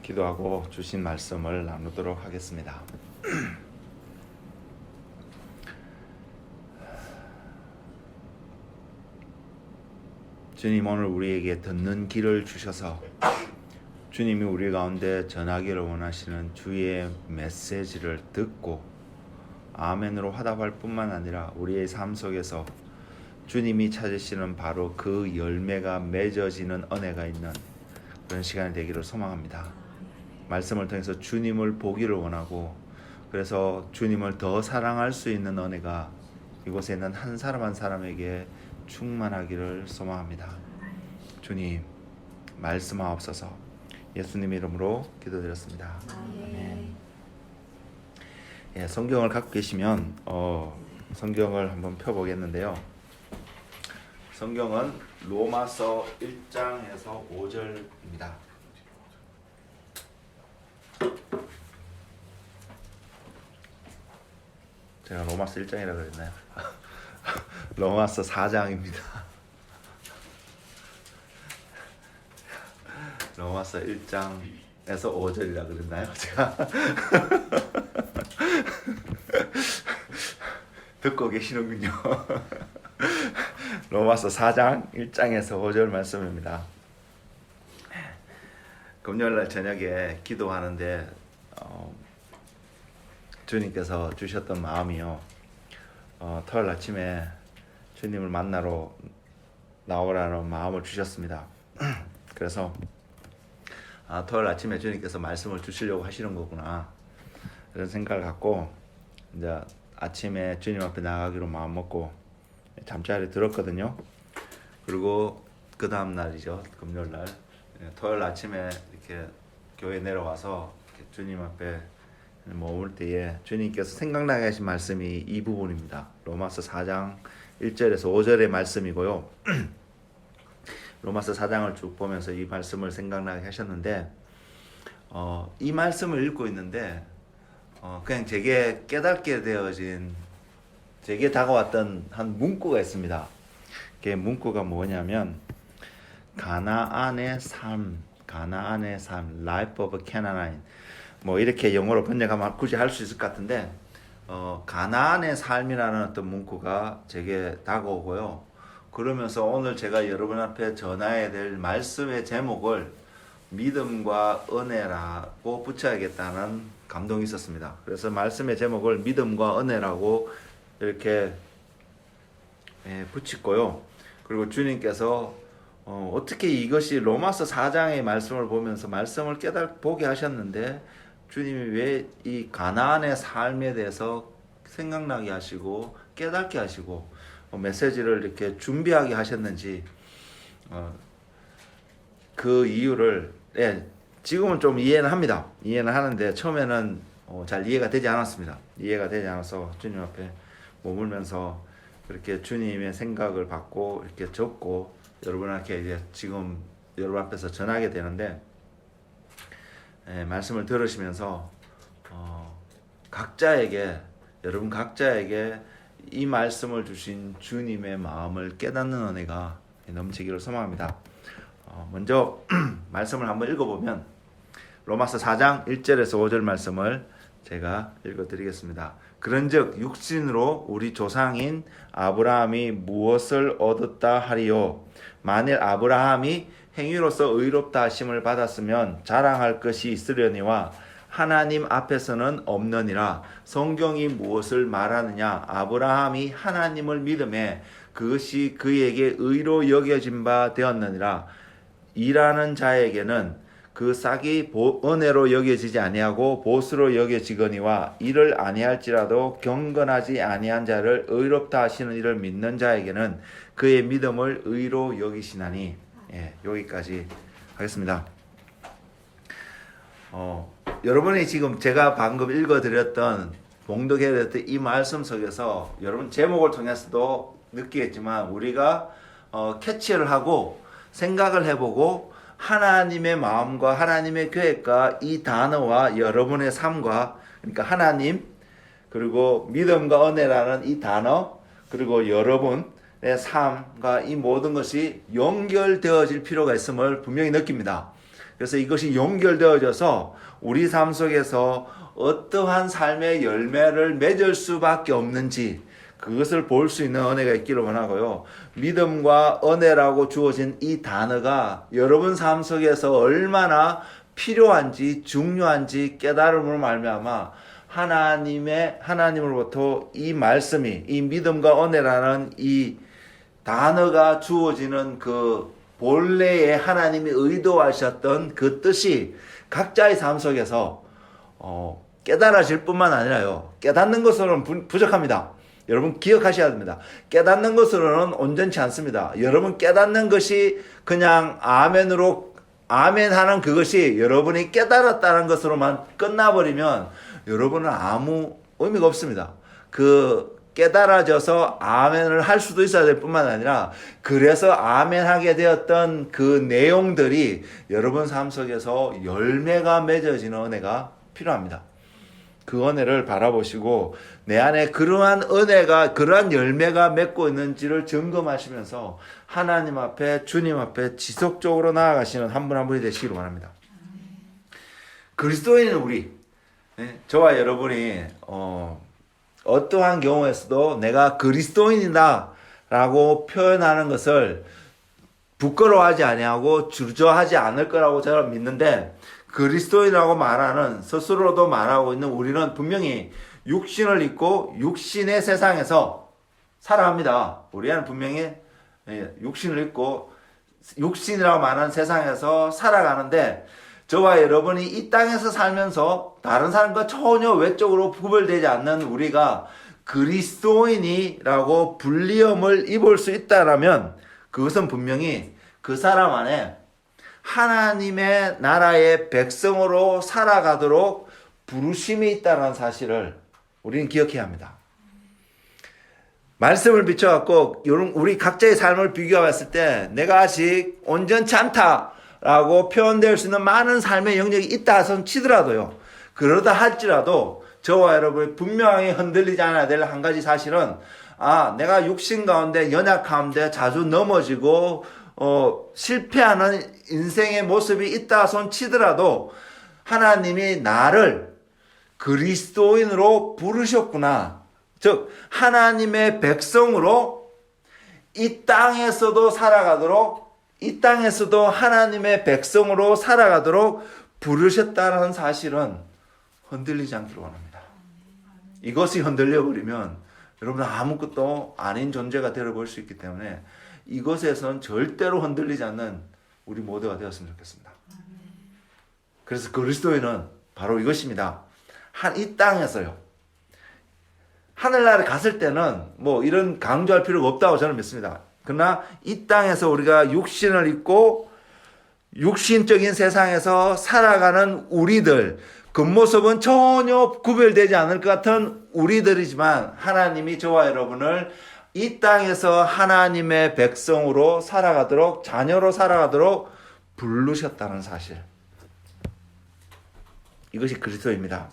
기도하고 주신 말씀을 나누도록 하겠습니다. 주님, 오늘 우리에게 듣는 길을 주셔서 주님이 우리 가운데 전하기를 원하시는 주의 메시지를 듣고 아멘으로 화답할 뿐만 아니라 우리의 삶 속에서 주님이 찾으시는 바로 그 열매가 맺어지는 은혜가 있는 그런 시간이 되기를 소망합니다. 말씀을 통해서 주님을 보기를 원하고, 그래서 주님을 더 사랑할 수 있는 은혜가 이곳에 있는 한 사람 한 사람에게 충만하기를 소망합니다. 주님, 말씀하옵소서. 예수님 이름으로 기도드렸습니다. 아멘. 예, 성경을 갖고 계시면 성경을 한번 펴보겠는데요. 성경은 로마서 1장에서 5절입니다. 제가 로마서 1장이라고 그랬나요? 로마서 4장입니다. 로마서 1장에서 5절이라고 그랬나요? 제가 듣고 계시는군요. 로마서 4장 1장에서 5절 말씀입니다. 금요일날 저녁에 기도하는데 주님께서 주셨던 마음이요, 토요일 아침에 주님을 만나러 나오라는 마음을 주셨습니다. 그래서 토요일 아침에 주님께서 말씀을 주시려고 하시는 거구나, 그런 생각을 갖고 이제 아침에 주님 앞에 나가기로 마음 먹고 잠자리 들었거든요. 그리고 그 다음 날이죠, 금요일 날, 토요일 아침에 이렇게 교회 내려와서 이렇게 주님 앞에 머물 때에 주님께서 생각나게 하신 말씀이 이 부분입니다. 로마서 4장 1절에서 5절의 말씀이고요. 로마서 4장을 쭉 보면서 이 말씀을 생각나게 하셨는데, 이 말씀을 읽고 있는데 그냥 제게 깨닫게 되어진, 제게 다가왔던 한 문구가 있습니다. 그 문구가 뭐냐면 가나안의 삶, Life of Canaan. 뭐 이렇게 영어로 번역하면 굳이 할 수 있을 것 같은데, 가나안의 삶이라는 어떤 문구가 제게 다가오고요. 그러면서 오늘 제가 여러분 앞에 전해야 될 말씀의 제목을 믿음과 은혜라고 붙여야겠다는 감동이 있었습니다. 그래서 말씀의 제목을 믿음과 은혜라고 이렇게 붙였고요. 그리고 주님께서 어떻게 이것이 로마서 4장의 말씀을 보면서 말씀을 보게 하셨는데 주님이 왜 이 가나안의 삶에 대해서 생각나게 하시고 깨닫게 하시고 메시지를 이렇게 준비하게 하셨는지, 그 이유를 지금은 좀 이해는 합니다. 이해는 하는데 처음에는 잘 이해가 되지 않았습니다. 이해가 되지 않아서 주님 앞에 머물면서 그렇게 주님의 생각을 받고 이렇게 적고 여러분한테 이제 지금 여러분 앞에서 전하게 되는데, 말씀을 들으시면서 여러분 각자에게 이 말씀을 주신 주님의 마음을 깨닫는 은혜가 넘치기를 소망합니다. 먼저 말씀을 한번 읽어보면 로마서 4장 1절에서 5절 말씀을 제가 읽어드리겠습니다. 그런즉 육신으로 우리 조상인 아브라함이 무엇을 얻었다 하리요? 만일 아브라함이 행위로서 의롭다 하심을 받았으면 자랑할 것이 있으려니와 하나님 앞에서는 없느니라. 성경이 무엇을 말하느냐? 아브라함이 하나님을 믿음에 그것이 그에게 의로 여겨진 바 되었느니라. 일하는 자에게는 그 싹이 은혜로 여겨지지 아니하고 보수로 여겨지거니와 이를 아니할지라도 경건하지 아니한 자를 의롭다 하시는 이를 믿는 자에게는 그의 믿음을 의로 여기시나니. 여기까지 하겠습니다. 여러분이 지금 제가 방금 읽어드렸던 봉독해드렸던 이 말씀 속에서 여러분 제목을 통해서도 느끼겠지만 우리가 캐치를 하고 생각을 해보고 하나님의 마음과 하나님의 계획과 이 단어와 여러분의 삶과, 그러니까 하나님 그리고 믿음과 은혜라는 이 단어 그리고 여러분의 삶과 이 모든 것이 연결되어질 필요가 있음을 분명히 느낍니다. 그래서 이것이 연결되어져서 우리 삶 속에서 어떠한 삶의 열매를 맺을 수밖에 없는지 그것을 볼 수 있는 은혜가 있기를 원하고요. 믿음과 은혜라고 주어진 이 단어가 여러분 삶 속에서 얼마나 필요한지 중요한지 깨달음으로 말미암아 하나님으로부터 이 말씀이, 이 믿음과 은혜라는 이 단어가 주어지는 그 본래의 하나님이 의도하셨던 그 뜻이 각자의 삶 속에서 깨달아질 뿐만 아니라요, 깨닫는 것으로는 부족합니다. 여러분 기억하셔야 됩니다. 깨닫는 것으로는 온전치 않습니다. 여러분 깨닫는 것이 그냥 아멘으로 아멘하는 그것이 여러분이 깨달았다는 것으로만 끝나버리면 여러분은 아무 의미가 없습니다. 그 깨달아져서 아멘을 할 수도 있어야 될 뿐만 아니라 그래서 아멘하게 되었던 그 내용들이 여러분 삶 속에서 열매가 맺어지는 은혜가 필요합니다. 그 은혜를 바라보시고 내 안에 그러한 은혜가, 그러한 열매가 맺고 있는지를 점검하시면서 하나님 앞에, 주님 앞에 지속적으로 나아가시는 한 분 한 분이 되시기를 원합니다. 그리스도인은 우리, 저와 여러분이 어떠한 경우에서도 내가 그리스도인이다 라고 표현하는 것을 부끄러워하지 아니하고 주저하지 않을 거라고 저는 믿는데, 그리스도인이라고 말하는, 스스로도 말하고 있는 우리는 분명히 육신을 입고 육신의 세상에서 살아갑니다. 우리는 분명히 육신을 입고 육신이라고 말하는 세상에서 살아가는데, 저와 여러분이 이 땅에서 살면서 다른 사람과 전혀 외적으로 구별되지 않는 우리가 그리스도인이라고 불리움을 입을 수 있다라면 그것은 분명히 그 사람 안에 하나님의 나라의 백성으로 살아가도록 부르심이 있다는 사실을 우리는 기억해야 합니다. 말씀을 비춰갖고 우리 각자의 삶을 비교해봤을 때 내가 아직 온전치 않다라고 표현될 수 있는 많은 삶의 영역이 있다 치더라도요, 그러다 할지라도 저와 여러분이 분명히 흔들리지 않아야 될 한 가지 사실은, 내가 육신 가운데 연약함인데 자주 넘어지고 실패하는 인생의 모습이 있다 손 치더라도 하나님이 나를 그리스도인으로 부르셨구나. 즉 하나님의 백성으로 이 땅에서도 살아가도록, 이 땅에서도 하나님의 백성으로 살아가도록 부르셨다는 사실은 흔들리지 않기를 원합니다. 이것이 흔들려버리면 여러분은 아무것도 아닌 존재가 되어볼 수 있기 때문에 이것에선 절대로 흔들리지 않는 우리 모두가 되었으면 좋겠습니다. 그래서 그리스도인은 바로 이것입니다. 이 땅에서요, 하늘나라에 갔을 때는 뭐 이런 강조할 필요가 없다고 저는 믿습니다. 그러나 이 땅에서 우리가 육신을 입고 육신적인 세상에서 살아가는 우리들, 겉모습은 전혀 구별되지 않을 것 같은 우리들이지만 하나님이 저와 여러분을 이 땅에서 하나님의 백성으로 살아가도록, 자녀로 살아가도록 부르셨다는 사실, 이것이 그리스도입니다.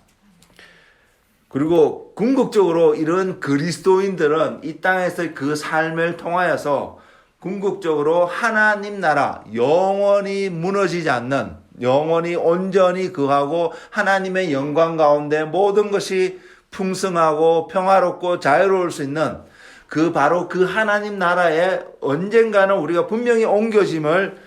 그리고 궁극적으로 이런 그리스도인들은 이 땅에서 그 삶을 통하여서 궁극적으로 하나님 나라, 영원히 무너지지 않는, 영원히 온전히 거하고 하나님의 영광 가운데 모든 것이 풍성하고 평화롭고 자유로울 수 있는 바로 그 하나님 나라에 언젠가는 우리가 분명히 옮겨짐을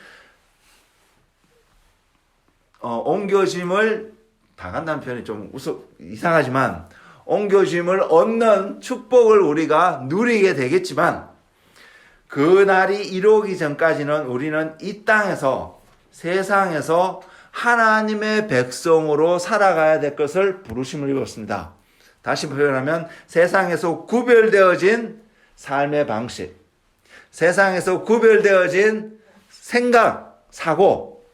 당한다는 표현이 좀 이상하지만 옮겨짐을 얻는 축복을 우리가 누리게 되겠지만, 그 날이 이루어지기 전까지는 우리는 이 땅에서, 세상에서 하나님의 백성으로 살아가야 될 것을 부르심을 입었습니다. 다시 표현하면 세상에서 구별되어진 삶의 방식, 세상에서 구별되어진 생각, 사고,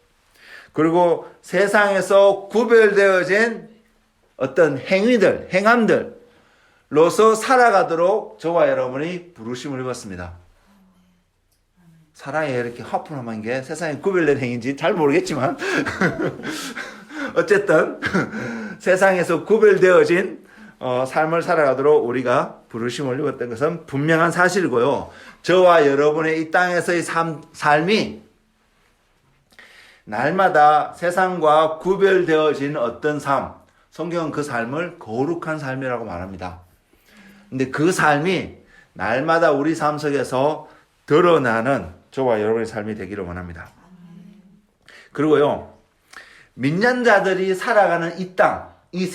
그리고 세상에서 구별되어진 어떤 행위들, 행함들로서 살아가도록 저와 여러분이 부르심을 입었습니다. 사랑에 이렇게 하품하는 게 세상에 구별된 행위인지 잘 모르겠지만 어쨌든 세상에서 구별되어진 삶을 살아가도록 우리가 부르심을 입었던 것은 분명한 사실이고요. 저와 여러분의 이 땅에서의 삶이 날마다 세상과 구별되어진 어떤 삶, 성경은 그 삶을 거룩한 삶이라고 말합니다. 근데 그 삶이 날마다 우리 삶 속에서 드러나는 저와 여러분의 삶이 되기를 원합니다. 그리고요, 믿는 자들이 살아가는 이 땅, 이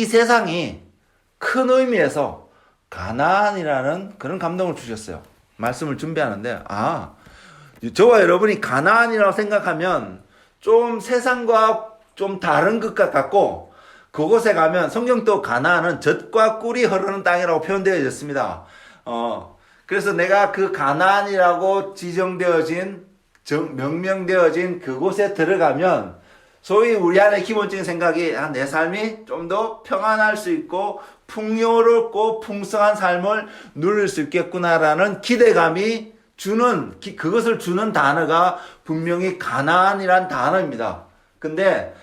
세상이 큰 의미에서 가나안이라는 그런 감동을 주셨어요. 말씀을 준비하는데, 저와 여러분이 가나안이라고 생각하면 좀 세상과 좀 다른 것 같고, 그곳에 가면 성경도 가나안은 젖과 꿀이 흐르는 땅이라고 표현되어 있습니다. 그래서 내가 그 가나안이라고 명명되어진 그곳에 들어가면 소위 우리 안에 기본적인 생각이 내 삶이 좀 더 평안할 수 있고 풍요롭고 풍성한 삶을 누릴 수 있겠구나라는 기대감이 그것을 주는 단어가 분명히 가나안이란 단어입니다. 근데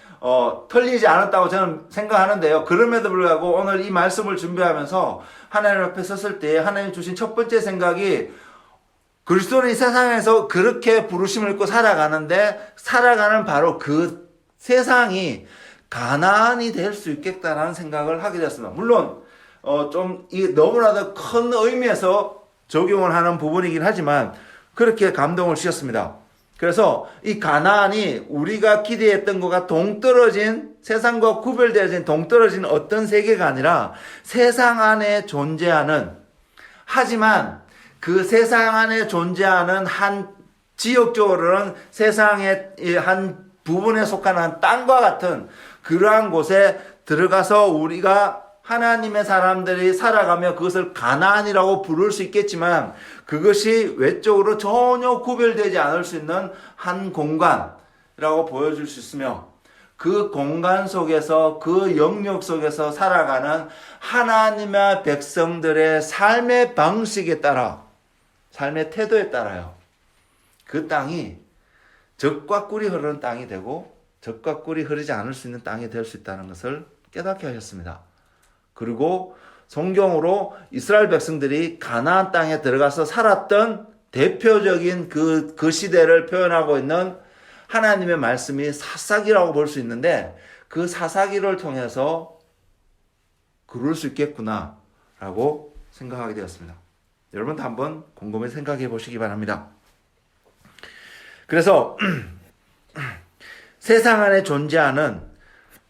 틀리지 않았다고 저는 생각하는데요. 그럼에도 불구하고 오늘 이 말씀을 준비하면서 하나님 앞에 섰을 때 하나님 주신 첫 번째 생각이 그리스도는 이 세상에서 그렇게 부르심을 입고 살아가는 바로 그 세상이 가나안이 될 수 있겠다라는 생각을 하게 되었습니다. 물론 너무나도 큰 의미에서 적용을 하는 부분이긴 하지만 그렇게 감동을 주셨습니다. 그래서 이 가나안이 우리가 기대했던 것과 세상과 구별되어진 동떨어진 어떤 세계가 아니라 세상 안에 존재하는, 하지만 그 세상 안에 존재하는 한 지역적으로는 세상의 한 부분에 속하는 땅과 같은 그러한 곳에 들어가서 우리가 하나님의 사람들이 살아가며 그것을 가나안이라고 부를 수 있겠지만 그것이 외적으로 전혀 구별되지 않을 수 있는 한 공간이라고 보여줄 수 있으며 그 공간 속에서 그 영역 속에서 살아가는 하나님의 백성들의 삶의 방식에 따라 삶의 태도에 따라요. 그 땅이 젖과 꿀이 흐르는 땅이 되고 젖과 꿀이 흐르지 않을 수 있는 땅이 될 수 있다는 것을 깨닫게 하셨습니다. 그리고 성경으로 이스라엘 백성들이 가나안 땅에 들어가서 살았던 대표적인 그 시대를 표현하고 있는 하나님의 말씀이 사사기라고 볼 수 있는데 그 사사기를 통해서 그럴 수 있겠구나라고 생각하게 되었습니다. 여러분도 한번 곰곰이 생각해 보시기 바랍니다. 그래서 세상 안에 존재하는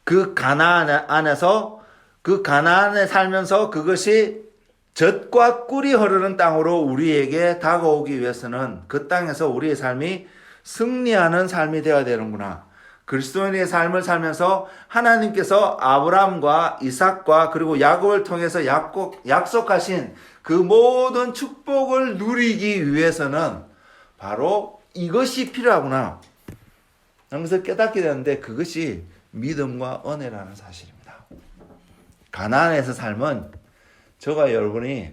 그 가나안 안에서 그 가나안에 살면서 그것이 젖과 꿀이 흐르는 땅으로 우리에게 다가오기 위해서는 그 땅에서 우리의 삶이 승리하는 삶이 되어야 되는구나. 그리스도인의 삶을 살면서 하나님께서 아브라함과 이삭과 그리고 야곱을 통해서 약속하신 그 모든 축복을 누리기 위해서는 바로 이것이 필요하구나. 라는 것을 깨닫게 되는데 그것이 믿음과 은혜라는 사실입니다. 가나안에서 삶은 저가 여러분이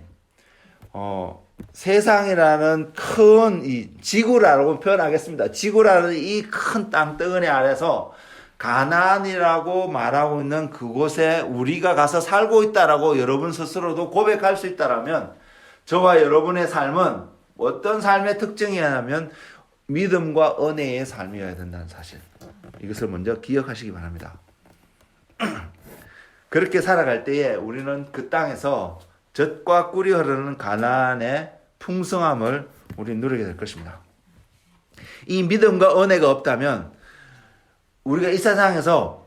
세상이라는 큰 이 지구라고 표현하겠습니다. 지구라는 이 큰 땅덩어리 아래서 가나안이라고 말하고 있는 그곳에 우리가 가서 살고 있다라고 여러분 스스로도 고백할 수 있다라면 저와 여러분의 삶은 어떤 삶의 특징이냐면 믿음과 은혜의 삶이어야 된다는 사실. 이것을 먼저 기억하시기 바랍니다. 그렇게 살아갈 때에 우리는 그 땅에서 젖과 꿀이 흐르는 가나안의 풍성함을 우리 누리게 될 것입니다. 이 믿음과 은혜가 없다면 우리가 이 세상에서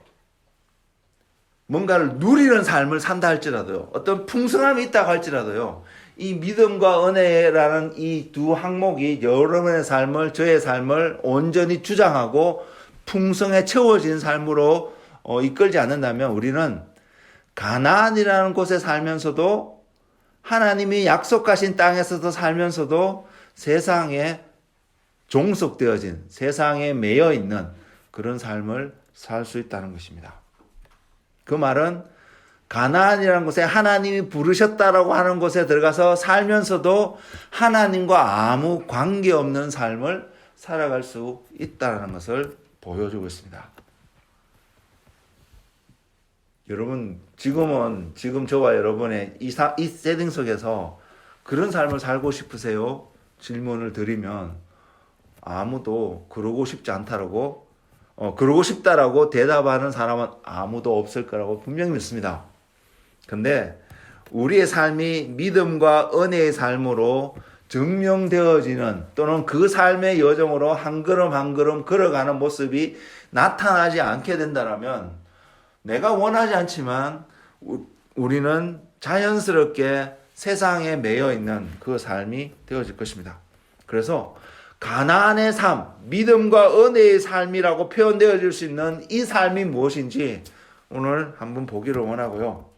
뭔가를 누리는 삶을 산다 할지라도요, 어떤 풍성함이 있다고 할지라도요, 이 믿음과 은혜라는 이 두 항목이 여러분의 삶을, 저의 삶을 온전히 주장하고 풍성에 채워진 삶으로 이끌지 않는다면 우리는 가나안이라는 곳에 살면서도 하나님이 약속하신 땅에서도 살면서도 세상에 종속되어진, 세상에 매여 있는 그런 삶을 살 수 있다는 것입니다. 그 말은 가나안이라는 곳에 하나님이 부르셨다라고 하는 곳에 들어가서 살면서도 하나님과 아무 관계없는 삶을 살아갈 수 있다는 것을 보여주고 있습니다. 여러분, 지금 저와 여러분의 이 세팅 속에서 그런 삶을 살고 싶으세요? 질문을 드리면 아무도 그러고 싶지 않다라고 그러고 싶다라고 대답하는 사람은 아무도 없을 거라고 분명히 믿습니다. 근데 우리의 삶이 믿음과 은혜의 삶으로 증명되어지는 또는 그 삶의 여정으로 한 걸음 한 걸음 걸어가는 모습이 나타나지 않게 된다면 내가 원하지 않지만 우리는 자연스럽게 세상에 매여 있는 그 삶이 되어질 것입니다. 그래서 가나안의 삶, 믿음과 은혜의 삶이라고 표현되어질 수 있는 이 삶이 무엇인지 오늘 한번 보기를 원하고요.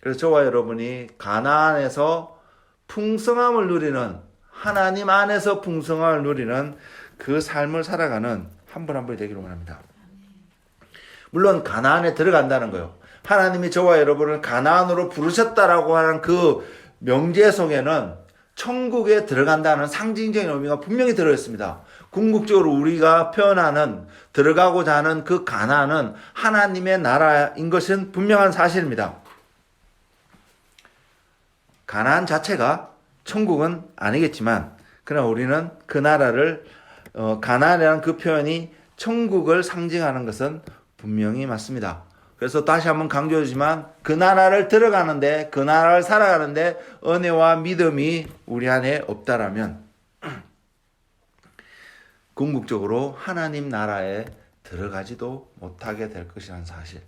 그래서 저와 여러분이 가나안에서 풍성함을 누리는, 하나님 안에서 풍성함을 누리는 그 삶을 살아가는 한 분 한 분이 되기를 원합니다. 물론 가나안에 들어간다는 거요. 하나님이 저와 여러분을 가나안으로 부르셨다라고 하는 그 명제 속에는 천국에 들어간다는 상징적인 의미가 분명히 들어있습니다. 궁극적으로 우리가 표현하는 들어가고자 하는 그 가나안은 하나님의 나라인 것은 분명한 사실입니다. 가나안 자체가 천국은 아니겠지만 그러나 우리는 그 나라를 가나안이라는 그 표현이 천국을 상징하는 것은 분명히 맞습니다. 그래서 다시 한번 강조하지만 그 나라를 들어가는데 그 나라를 살아가는데 은혜와 믿음이 우리 안에 없다라면 궁극적으로 하나님 나라에 들어가지도 못하게 될 것이라는 사실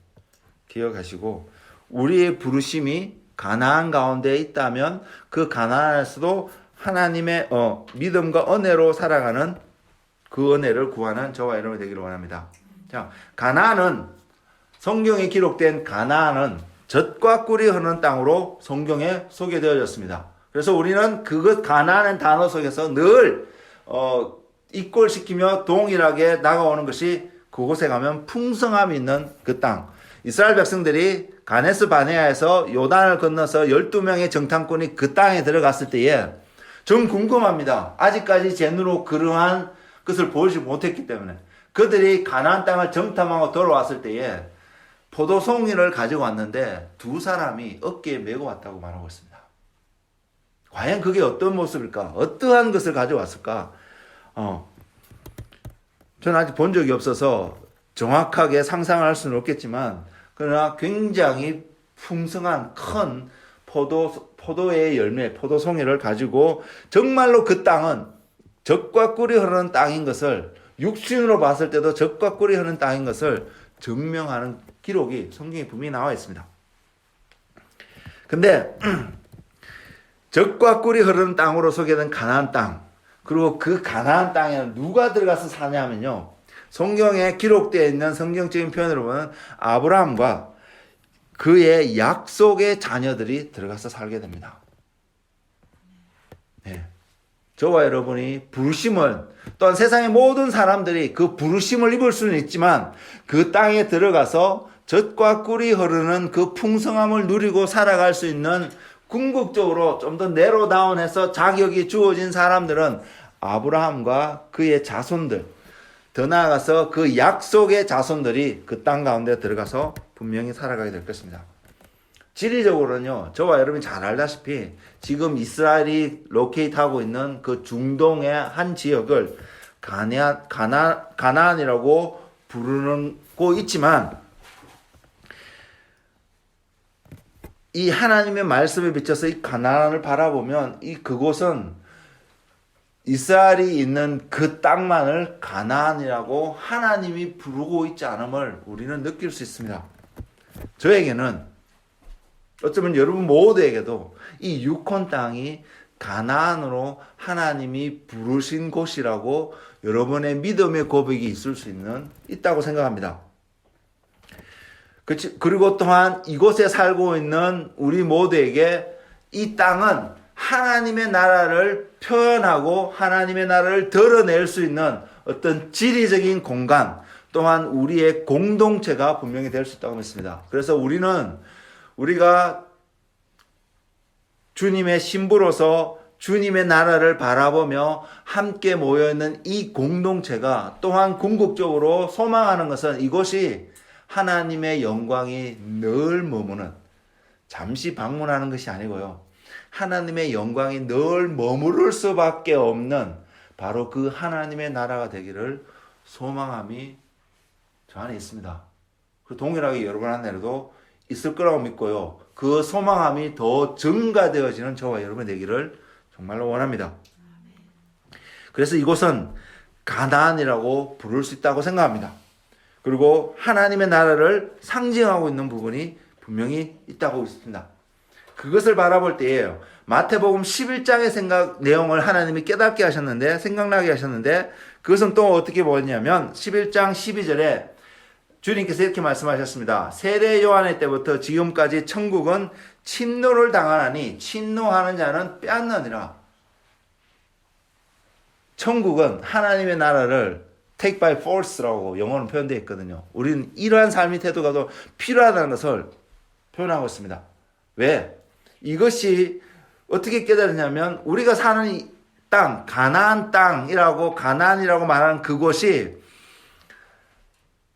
기억하시고 우리의 부르심이 가나안 가운데 있다면 그 가나안에서도 하나님의 믿음과 은혜로 살아가는 그 은혜를 구하는 저와 여러분이 되기를 원합니다. 자, 가나안은 성경에 기록된 가나안은 젖과 꿀이 흐르는 땅으로 성경에 소개되어졌습니다. 그래서 우리는 그것 가나안의 단어 속에서 늘 이꼴시키며 동일하게 다가오는 것이 그곳에 가면 풍성함이 있는 그 땅. 이스라엘 백성들이 가네스 바네아에서 요단을 건너서 12명의 정탐꾼이 그 땅에 들어갔을 때에 좀 궁금합니다. 아직까지 제 눈으로 그러한 것을 보지 못했기 때문에 그들이 가나안 땅을 정탐하고 돌아왔을 때에 포도송이를 가지고 왔는데 두 사람이 어깨에 메고 왔다고 말하고 있습니다. 과연 그게 어떤 모습일까? 어떠한 것을 가져왔을까? 저는 아직 본 적이 없어서 정확하게 상상을 할 수는 없겠지만 그러나 굉장히 풍성한 큰 포도의 열매, 포도송이를 가지고 정말로 그 땅은 젖과 꿀이 흐르는 땅인 것을 육신으로 봤을 때도 젖과 꿀이 흐르는 땅인 것을 증명하는 기록이 성경에 분명히 나와 있습니다. 근데 젖과 꿀이 흐르는 땅으로 소개된 가나안 땅, 그리고 그 가나안 땅에는 누가 들어가서 사냐면요, 성경에 기록되어 있는 성경적인 표현으로 보면 아브라함과 그의 약속의 자녀들이 들어가서 살게 됩니다. 네. 저와 여러분이 부르심을, 또한 세상의 모든 사람들이 그 부르심을 입을 수는 있지만 그 땅에 들어가서 젖과 꿀이 흐르는 그 풍성함을 누리고 살아갈 수 있는 궁극적으로 좀 더 내로다운해서 자격이 주어진 사람들은 아브라함과 그의 자손들, 더 나아가서 그 약속의 자손들이 그 땅 가운데 들어가서 분명히 살아가게 될 것입니다. 지리적으로는요, 저와 여러분이 잘 알다시피 지금 이스라엘이 로케이트하고 있는 그 중동의 한 지역을 가나안이라고 부르고 있지만 이 하나님의 말씀에 비춰서 이 가나안을 바라보면 그곳은 이스라엘이 있는 그 땅만을 가나안이라고 하나님이 부르고 있지 않음을 우리는 느낄 수 있습니다. 저에게는, 어쩌면 여러분 모두에게도 이 유콘 땅이 가나안으로 하나님이 부르신 곳이라고 여러분의 믿음의 고백이 있다고 생각합니다. 그리고 또한 이곳에 살고 있는 우리 모두에게 이 땅은 하나님의 나라를 표현하고 하나님의 나라를 드러낼 수 있는 어떤 지리적인 공간, 또한 우리의 공동체가 분명히 될 수 있다고 믿습니다. 그래서 우리가 주님의 신부로서 주님의 나라를 바라보며 함께 모여있는 이 공동체가 또한 궁극적으로 소망하는 것은 이곳이 하나님의 영광이 늘 머무는, 잠시 방문하는 것이 아니고요, 하나님의 영광이 늘 머무를 수밖에 없는 바로 그 하나님의 나라가 되기를 소망함이 저 안에 있습니다. 그 동일하게 여러분 안에도 있을 거라고 믿고요. 그 소망함이 더 증가되어지는 저와 여러분 되기를 정말로 원합니다. 그래서 이곳은 가나안이라고 부를 수 있다고 생각합니다. 그리고 하나님의 나라를 상징하고 있는 부분이 분명히 있다고 있습니다. 그것을 바라볼 때에요. 마태복음 11장의 내용을 하나님이 깨닫게 하셨는데, 생각나게 하셨는데, 그것은 또 어떻게 보였냐면 11장 12절에 주님께서 이렇게 말씀하셨습니다. 세례 요한의 때부터 지금까지 천국은 침노를 당하나니 침노하는 자는 빼앗느니라. 천국은 하나님의 나라를 take by force라고 영어로 표현되어 있거든요. 우리는 이러한 삶의 태도가 더 필요하다는 것을 표현하고 있습니다. 왜? 이것이 어떻게 깨달았냐면 우리가 사는 이 땅, 가나안 땅이라고 가나안이라고 말하는 그곳이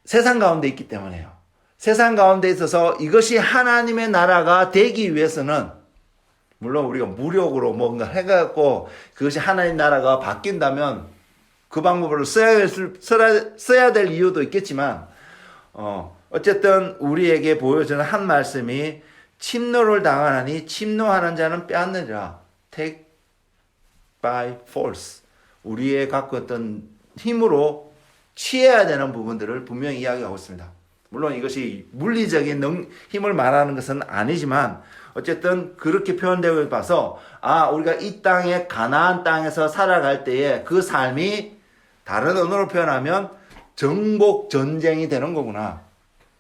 세상 가운데 있기 때문에요. 세상 가운데 있어서 이것이 하나님의 나라가 되기 위해서는 물론 우리가 무력으로 뭔가 해갖고 그것이 하나님 나라가 바뀐다면 그 방법으로 써야 될 이유도 있겠지만 어쨌든 우리에게 보여주는 한 말씀이 침노를 당하나니 침노하는 자는 빼앗느니라. Take by force. 우리의 갖고 있던 힘으로 취해야 되는 부분들을 분명히 이야기하고 있습니다. 물론 이것이 물리적인 힘을 말하는 것은 아니지만 어쨌든 그렇게 표현되고 봐서 우리가 이 땅에 가나안 땅에서 살아갈 때에 그 삶이 다른 언어로 표현하면 정복 전쟁이 되는 거구나.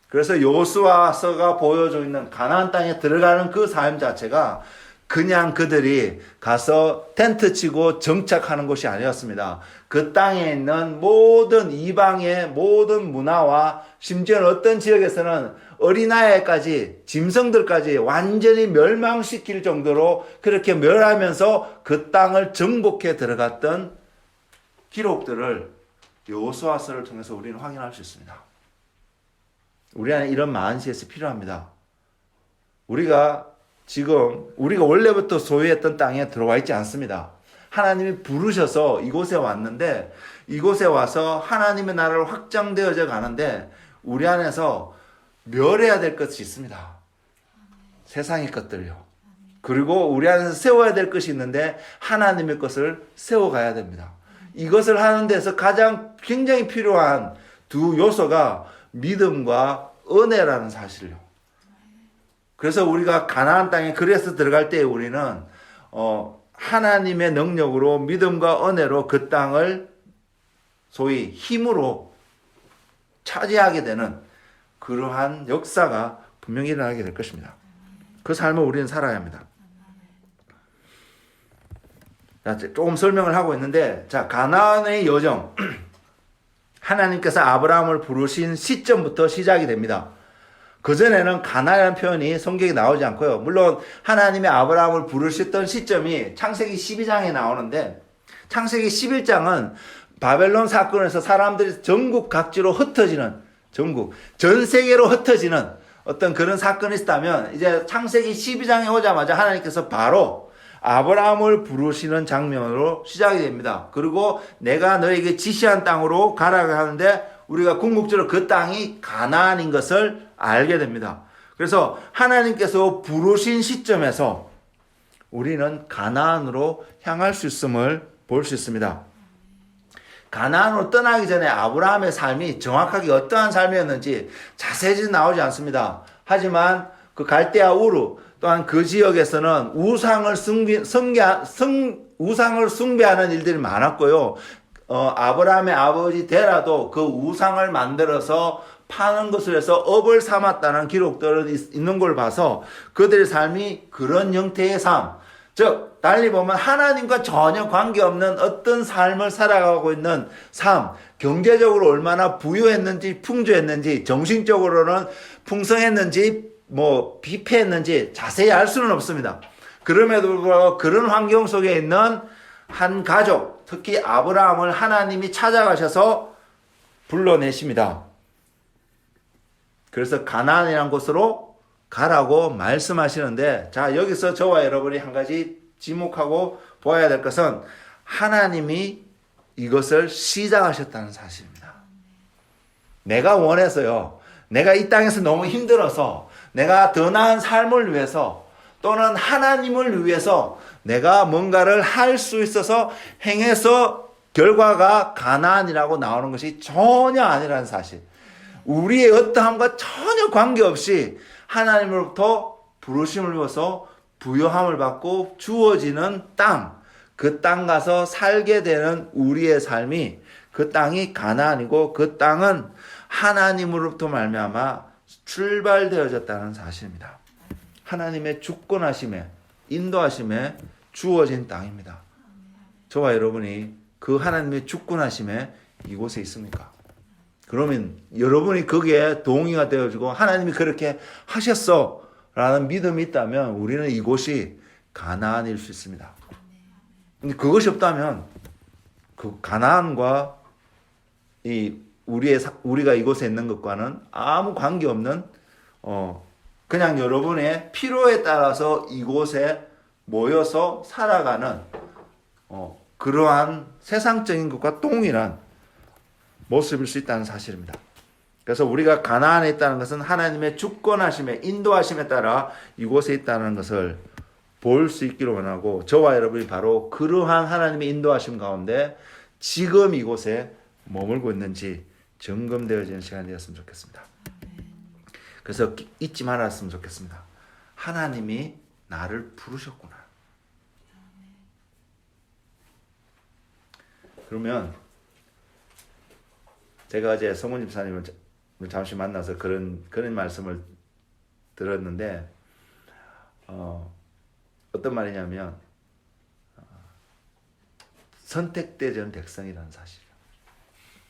그래서 여호수아서가 보여주고 있는 가나안 땅에 들어가는 그 삶 자체가 그냥 그들이 가서 텐트 치고 정착하는 것이 아니었습니다. 그 땅에 있는 모든 이방의 모든 문화와 심지어는 어떤 지역에서는 어린아이까지 짐승들까지 완전히 멸망시킬 정도로 그렇게 멸하면서 그 땅을 정복해 들어갔던 기록들을 여호수아서를 통해서 우리는 확인할 수 있습니다. 우리 안에 이런 마인드셋이 필요합니다. 우리가 원래부터 소유했던 땅에 들어와 있지 않습니다. 하나님이 부르셔서 이곳에 왔는데 이곳에 와서 하나님의 나라를 확장되어져 가는데 우리 안에서 멸해야 될 것이 있습니다. 세상의 것들요. 그리고 우리 안에서 세워야 될 것이 있는데 하나님의 것을 세워가야 됩니다. 이것을 하는 데서 가장 굉장히 필요한 두 요소가 믿음과 은혜라는 사실이요. 그래서 우리가 가나안 땅에 그래서 들어갈 때 우리는 하나님의 능력으로 믿음과 은혜로 그 땅을 소위 힘으로 차지하게 되는 그러한 역사가 분명히 일어나게 될 것입니다. 그 삶을 우리는 살아야 합니다. 자, 조금 설명을 하고 있는데, 가나안의 여정. 하나님께서 아브라함을 부르신 시점부터 시작이 됩니다. 그전에는 가나안이라는 표현이 성경에 나오지 않고요. 물론 하나님이 아브라함을 부르셨던 시점이 창세기 12장에 나오는데 창세기 11장은 바벨론 사건에서 사람들이 전국 각지로 흩어지는 전 세계로 흩어지는 어떤 그런 사건이 있다면 이제 창세기 12장에 오자마자 하나님께서 바로 아브라함을 부르시는 장면으로 시작이 됩니다. 그리고 내가 너에게 지시한 땅으로 가라고 하는데 우리가 궁극적으로 그 땅이 가나안인 것을 알게 됩니다. 그래서 하나님께서 부르신 시점에서 우리는 가나안으로 향할 수 있음을 볼 수 있습니다. 가나안으로 떠나기 전에 아브라함의 삶이 정확하게 어떠한 삶이었는지 자세히 나오지 않습니다. 하지만 그 갈대아 우르 또한 그 지역에서는 우상을 숭배하는 일들이 많았고요. 아브라함의 아버지 데라도 그 우상을 만들어서 파는 것을 해서 업을 삼았다는 기록들은 있는 걸 봐서 그들의 삶이 그런 형태의 삶, 즉 달리 보면 하나님과 전혀 관계없는 어떤 삶을 살아가고 있는 삶, 경제적으로 얼마나 부유했는지 풍조했는지 정신적으로는 풍성했는지 비패했는지 자세히 알 수는 없습니다. 그럼에도 불구하고 그런 환경 속에 있는 한 가족, 특히 아브라함을 하나님이 찾아가셔서 불러내십니다. 그래서 가나안이라는 곳으로 가라고 말씀하시는데, 여기서 저와 여러분이 한 가지 지목하고 보아야 될 것은 하나님이 이것을 시작하셨다는 사실입니다. 내가 원해서요. 내가 이 땅에서 너무 힘들어서 내가 더 나은 삶을 위해서 또는 하나님을 위해서 내가 뭔가를 할 수 있어서 행해서 결과가 가나안이라고 나오는 것이 전혀 아니라는 사실. 우리의 어떠함과 전혀 관계없이 하나님으로부터 부르심을 입어서 부요함을 받고 주어지는 땅, 그 땅 가서 살게 되는 우리의 삶이 그 땅이 가나안이고 그 땅은 하나님으로부터 말미암아 출발되어졌다는 사실입니다. 하나님의 주권하심에 인도하심에 주어진 땅입니다. 저와 여러분이 그 하나님의 주권하심에 이곳에 있습니까? 그러면 여러분이 거기에 동의가 되어지고 하나님이 그렇게 하셨어 라는 믿음이 있다면 우리는 이곳이 가나안일 수 있습니다. 근데 그것이 없다면 그 가나안과 우리가 이곳에 있는 것과는 아무 관계없는 그냥 여러분의 필요에 따라서 이곳에 모여서 살아가는 그러한 세상적인 것과 동일한 모습일 수 있다는 사실입니다. 그래서 우리가 가나안에 있다는 것은 하나님의 주권하심에 인도하심에 따라 이곳에 있다는 것을 볼 수 있기를 원하고 저와 여러분이 바로 그러한 하나님의 인도하심 가운데 지금 이곳에 머물고 있는지 점검되어지는 시간이 되었으면 좋겠습니다. 그래서 잊지 말았으면 좋겠습니다. 하나님이 나를 부르셨구나. 그러면 제가 어제 성훈 집사님을 잠시 만나서 그런 말씀을 들었는데 어떤 말이냐면 선택되어진 백성이라는 사실이에요.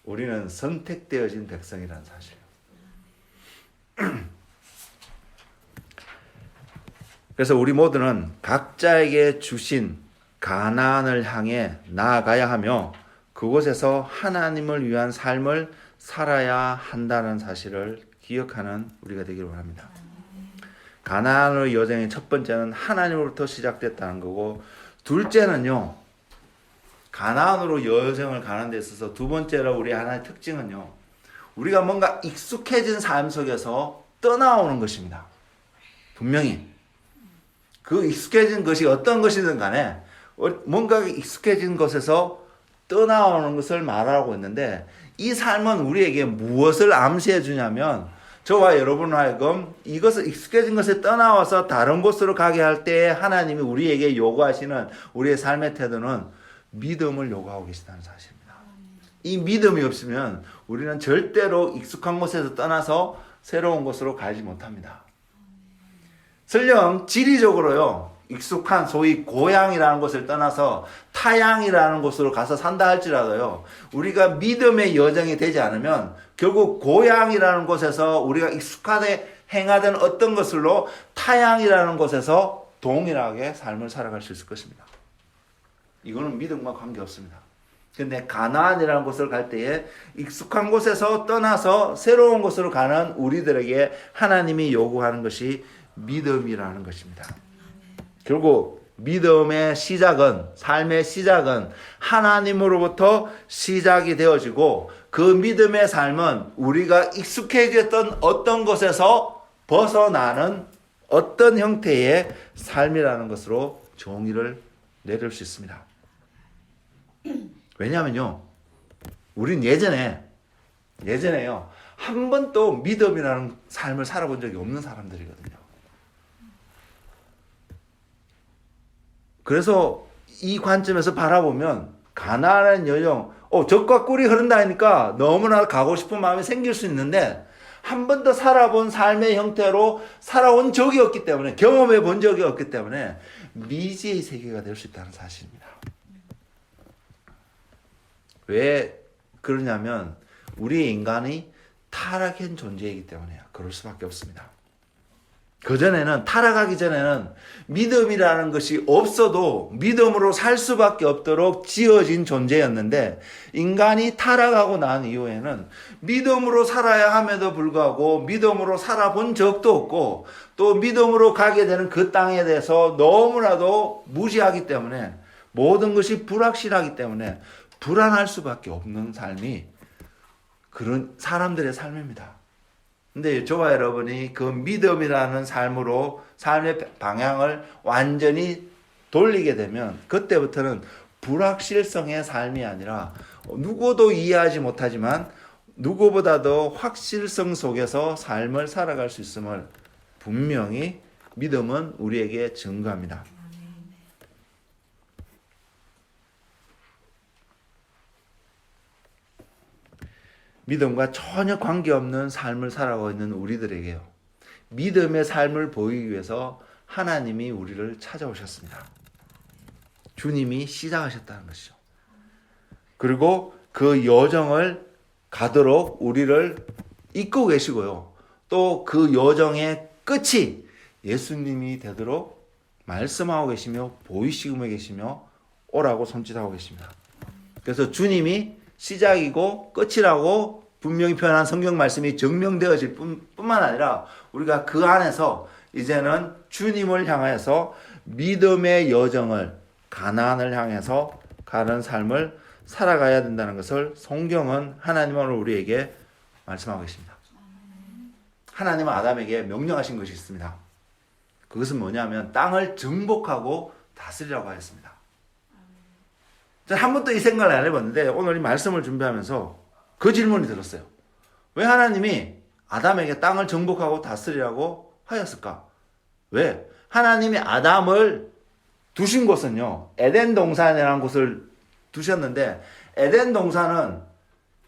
우리는 선택되어진 백성이라는 사실이에요. 그래서 우리 모두는 각자에게 주신 가나안을 향해 나아가야 하며 그곳에서 하나님을 위한 삶을 살아야 한다는 사실을 기억하는 우리가 되기를 원합니다. 가나안의 여정의 첫 번째는 하나님으로부터 시작됐다는 거고 둘째는요. 가나안으로 여정을 가는 데 있어서 두 번째로 우리 하나의 특징은요. 우리가 뭔가 익숙해진 삶 속에서 떠나오는 것입니다. 분명히. 그 익숙해진 것이 어떤 것이든 간에 뭔가 익숙해진 것에서 떠나오는 것을 말하고 있는데 이 삶은 우리에게 무엇을 암시해 주냐면 저와 여러분 하여금 이것을 익숙해진 것에 떠나와서 다른 곳으로 가게 할 때 하나님이 우리에게 요구하시는 우리의 삶의 태도는 믿음을 요구하고 계시다는 사실입니다. 이 믿음이 없으면 우리는 절대로 익숙한 곳에서 떠나서 새로운 곳으로 가지 못합니다. 설령 지리적으로요. 익숙한 소위 고향이라는 곳을 떠나서 타향이라는 곳으로 가서 산다 할지라도요. 우리가 믿음의 여정이 되지 않으면 결국 고향이라는 곳에서 우리가 익숙하게 행하던 어떤 것으로 타향이라는 곳에서 동일하게 삶을 살아갈 수 있을 것입니다. 이거는 믿음과 관계없습니다. 근데 가나안이라는 곳을 갈 때에 익숙한 곳에서 떠나서 새로운 곳으로 가는 우리들에게 하나님이 요구하는 것이 믿음이라는 것입니다. 결국 믿음의 시작은 삶의 시작은 하나님으로부터 시작이 되어지고 그 믿음의 삶은 우리가 익숙해졌던 어떤 것에서 벗어나는 어떤 형태의 삶이라는 것으로 정의를 내릴 수 있습니다. 왜냐하면요, 우린 예전에요 한 번도 믿음이라는 삶을 살아본 적이 없는 사람들이거든요. 그래서 이 관점에서 바라보면 가나안 여정, 젖과 꿀이 흐른다 하니까 너무나 가고 싶은 마음이 생길 수 있는데 한 번도 살아본 삶의 형태로 살아온 적이 없기 때문에 경험해 본 적이 없기 때문에 미지의 세계가 될 수 있다는 사실입니다. 왜 그러냐면 우리 인간이 타락한 존재이기 때문에 그럴 수밖에 없습니다. 그전에는 타락하기 전에는 믿음이라는 것이 없어도 믿음으로 살 수밖에 없도록 지어진 존재였는데 인간이 타락하고 난 이후에는 믿음으로 살아야 함에도 불구하고 믿음으로 살아본 적도 없고 또 믿음으로 가게 되는 그 땅에 대해서 너무나도 무지하기 때문에 모든 것이 불확실하기 때문에 불안할 수밖에 없는 삶이 그런 사람들의 삶입니다. 근데 저와 여러분이 그 믿음이라는 삶으로 삶의 방향을 완전히 돌리게 되면 그때부터는 불확실성의 삶이 아니라 누구도 이해하지 못하지만 누구보다도 확실성 속에서 삶을 살아갈 수 있음을 분명히 믿음은 우리에게 증거합니다. 믿음과 전혀 관계없는 삶을 살아가고 있는 우리들에게요, 믿음의 삶을 보이기 위해서 하나님이 우리를 찾아오셨습니다. 주님이 시작하셨다는 것이죠. 그리고 그 여정을 가도록 우리를 이끌고 계시고요, 또 그 여정의 끝이 예수님이 되도록 말씀하고 계시며 보이시고 계시며 오라고 손짓하고 계십니다. 그래서 주님이 시작이고 끝이라고 분명히 표현한 성경 말씀이 증명되어질 뿐만 아니라 우리가 그 안에서 이제는 주님을 향해서 믿음의 여정을, 가나안을 향해서 가는 삶을 살아가야 된다는 것을 성경은 하나님은 우리에게 말씀하고 계십니다. 하나님은 아담에게 명령하신 것이 있습니다. 그것은 뭐냐면 땅을 정복하고 다스리라고 하였습니다. 한 번도 이 생각을 안 해봤는데 오늘 이 말씀을 준비하면서 그 질문이 들었어요. 왜 하나님이 아담에게 땅을 정복하고 다스리라고 하였을까? 왜? 하나님이 아담을 두신 곳은요, 에덴 동산이라는 곳을 두셨는데, 에덴 동산은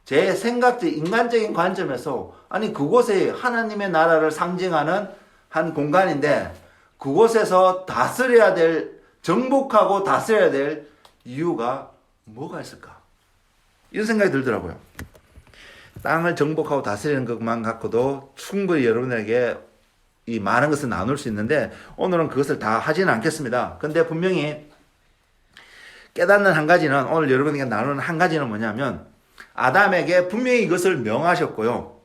제 생각적 인간적인 관점에서 아니 그곳에 하나님의 나라를 상징하는 한 공간인데 그곳에서 다스려야 될, 정복하고 다스려야 될 이유가 뭐가 있을까? 이런 생각이 들더라고요. 땅을 정복하고 다스리는 것만 갖고도 충분히 여러분에게 이 많은 것을 나눌 수 있는데 오늘은 그것을 다 하지는 않겠습니다. 근데 분명히 깨닫는 한 가지는, 오늘 여러분에게 나누는 한 가지는 뭐냐면 아담에게 분명히 이것을 명하셨고요,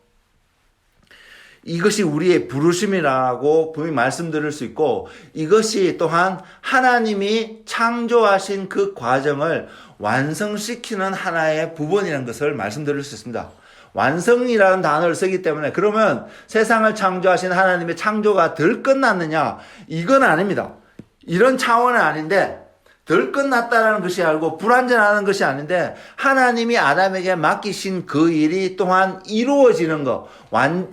이것이 우리의 부르심이라고 분명히 말씀드릴 수 있고, 이것이 또한 하나님이 창조하신 그 과정을 완성시키는 하나의 부분이라는 것을 말씀드릴 수 있습니다. 완성이라는 단어를 쓰기 때문에 그러면 세상을 창조하신 하나님의 창조가 덜 끝났느냐? 이건 아닙니다. 이런 차원은 아닌데, 덜 끝났다는 것이 아니고 불완전하는 것이 아닌데 하나님이 아담에게 맡기신 그 일이 또한 이루어지는 것,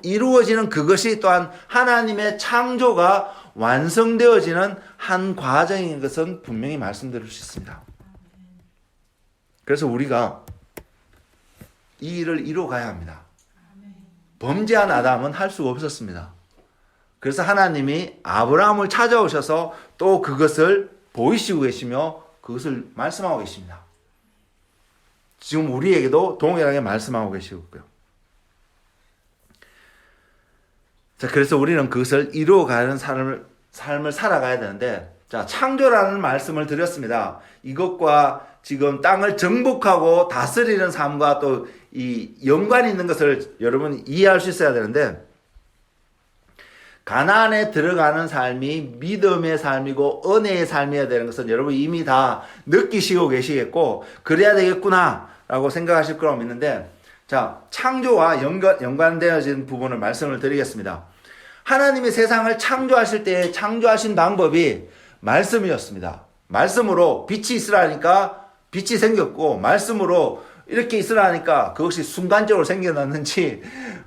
이루어지는 그것이 또한 하나님의 창조가 완성되어지는 한 과정인 것은 분명히 말씀드릴 수 있습니다. 그래서 우리가 이 일을 이루어가야 합니다. 범죄한 아담은 할 수가 없었습니다. 그래서 하나님이 아브라함을 찾아오셔서 또 그것을 보이시고 계시며 그것을 말씀하고 계십니다. 지금 우리에게도 동일하게 말씀하고 계시고요. 자, 그래서 우리는 그것을 이루어가는 삶을 살아가야 되는데, 자, 창조라는 말씀을 드렸습니다. 이것과 지금 땅을 정복하고 다스리는 삶과 또 이 연관이 있는 것을 여러분 이해할 수 있어야 되는데, 가나안에 들어가는 삶이 믿음의 삶이고 은혜의 삶이어야 되는 것은 여러분 이미 다 느끼시고 계시겠고 그래야 되겠구나 라고 생각하실 거라고 믿는데, 자, 창조와 연관되어진 부분을 말씀을 드리겠습니다. 하나님이 세상을 창조하실 때 창조하신 방법이 말씀이었습니다. 말씀으로 빛이 있으라니까 빛이 생겼고, 말씀으로 이렇게 있으라니까 그것이 순간적으로 생겨났는지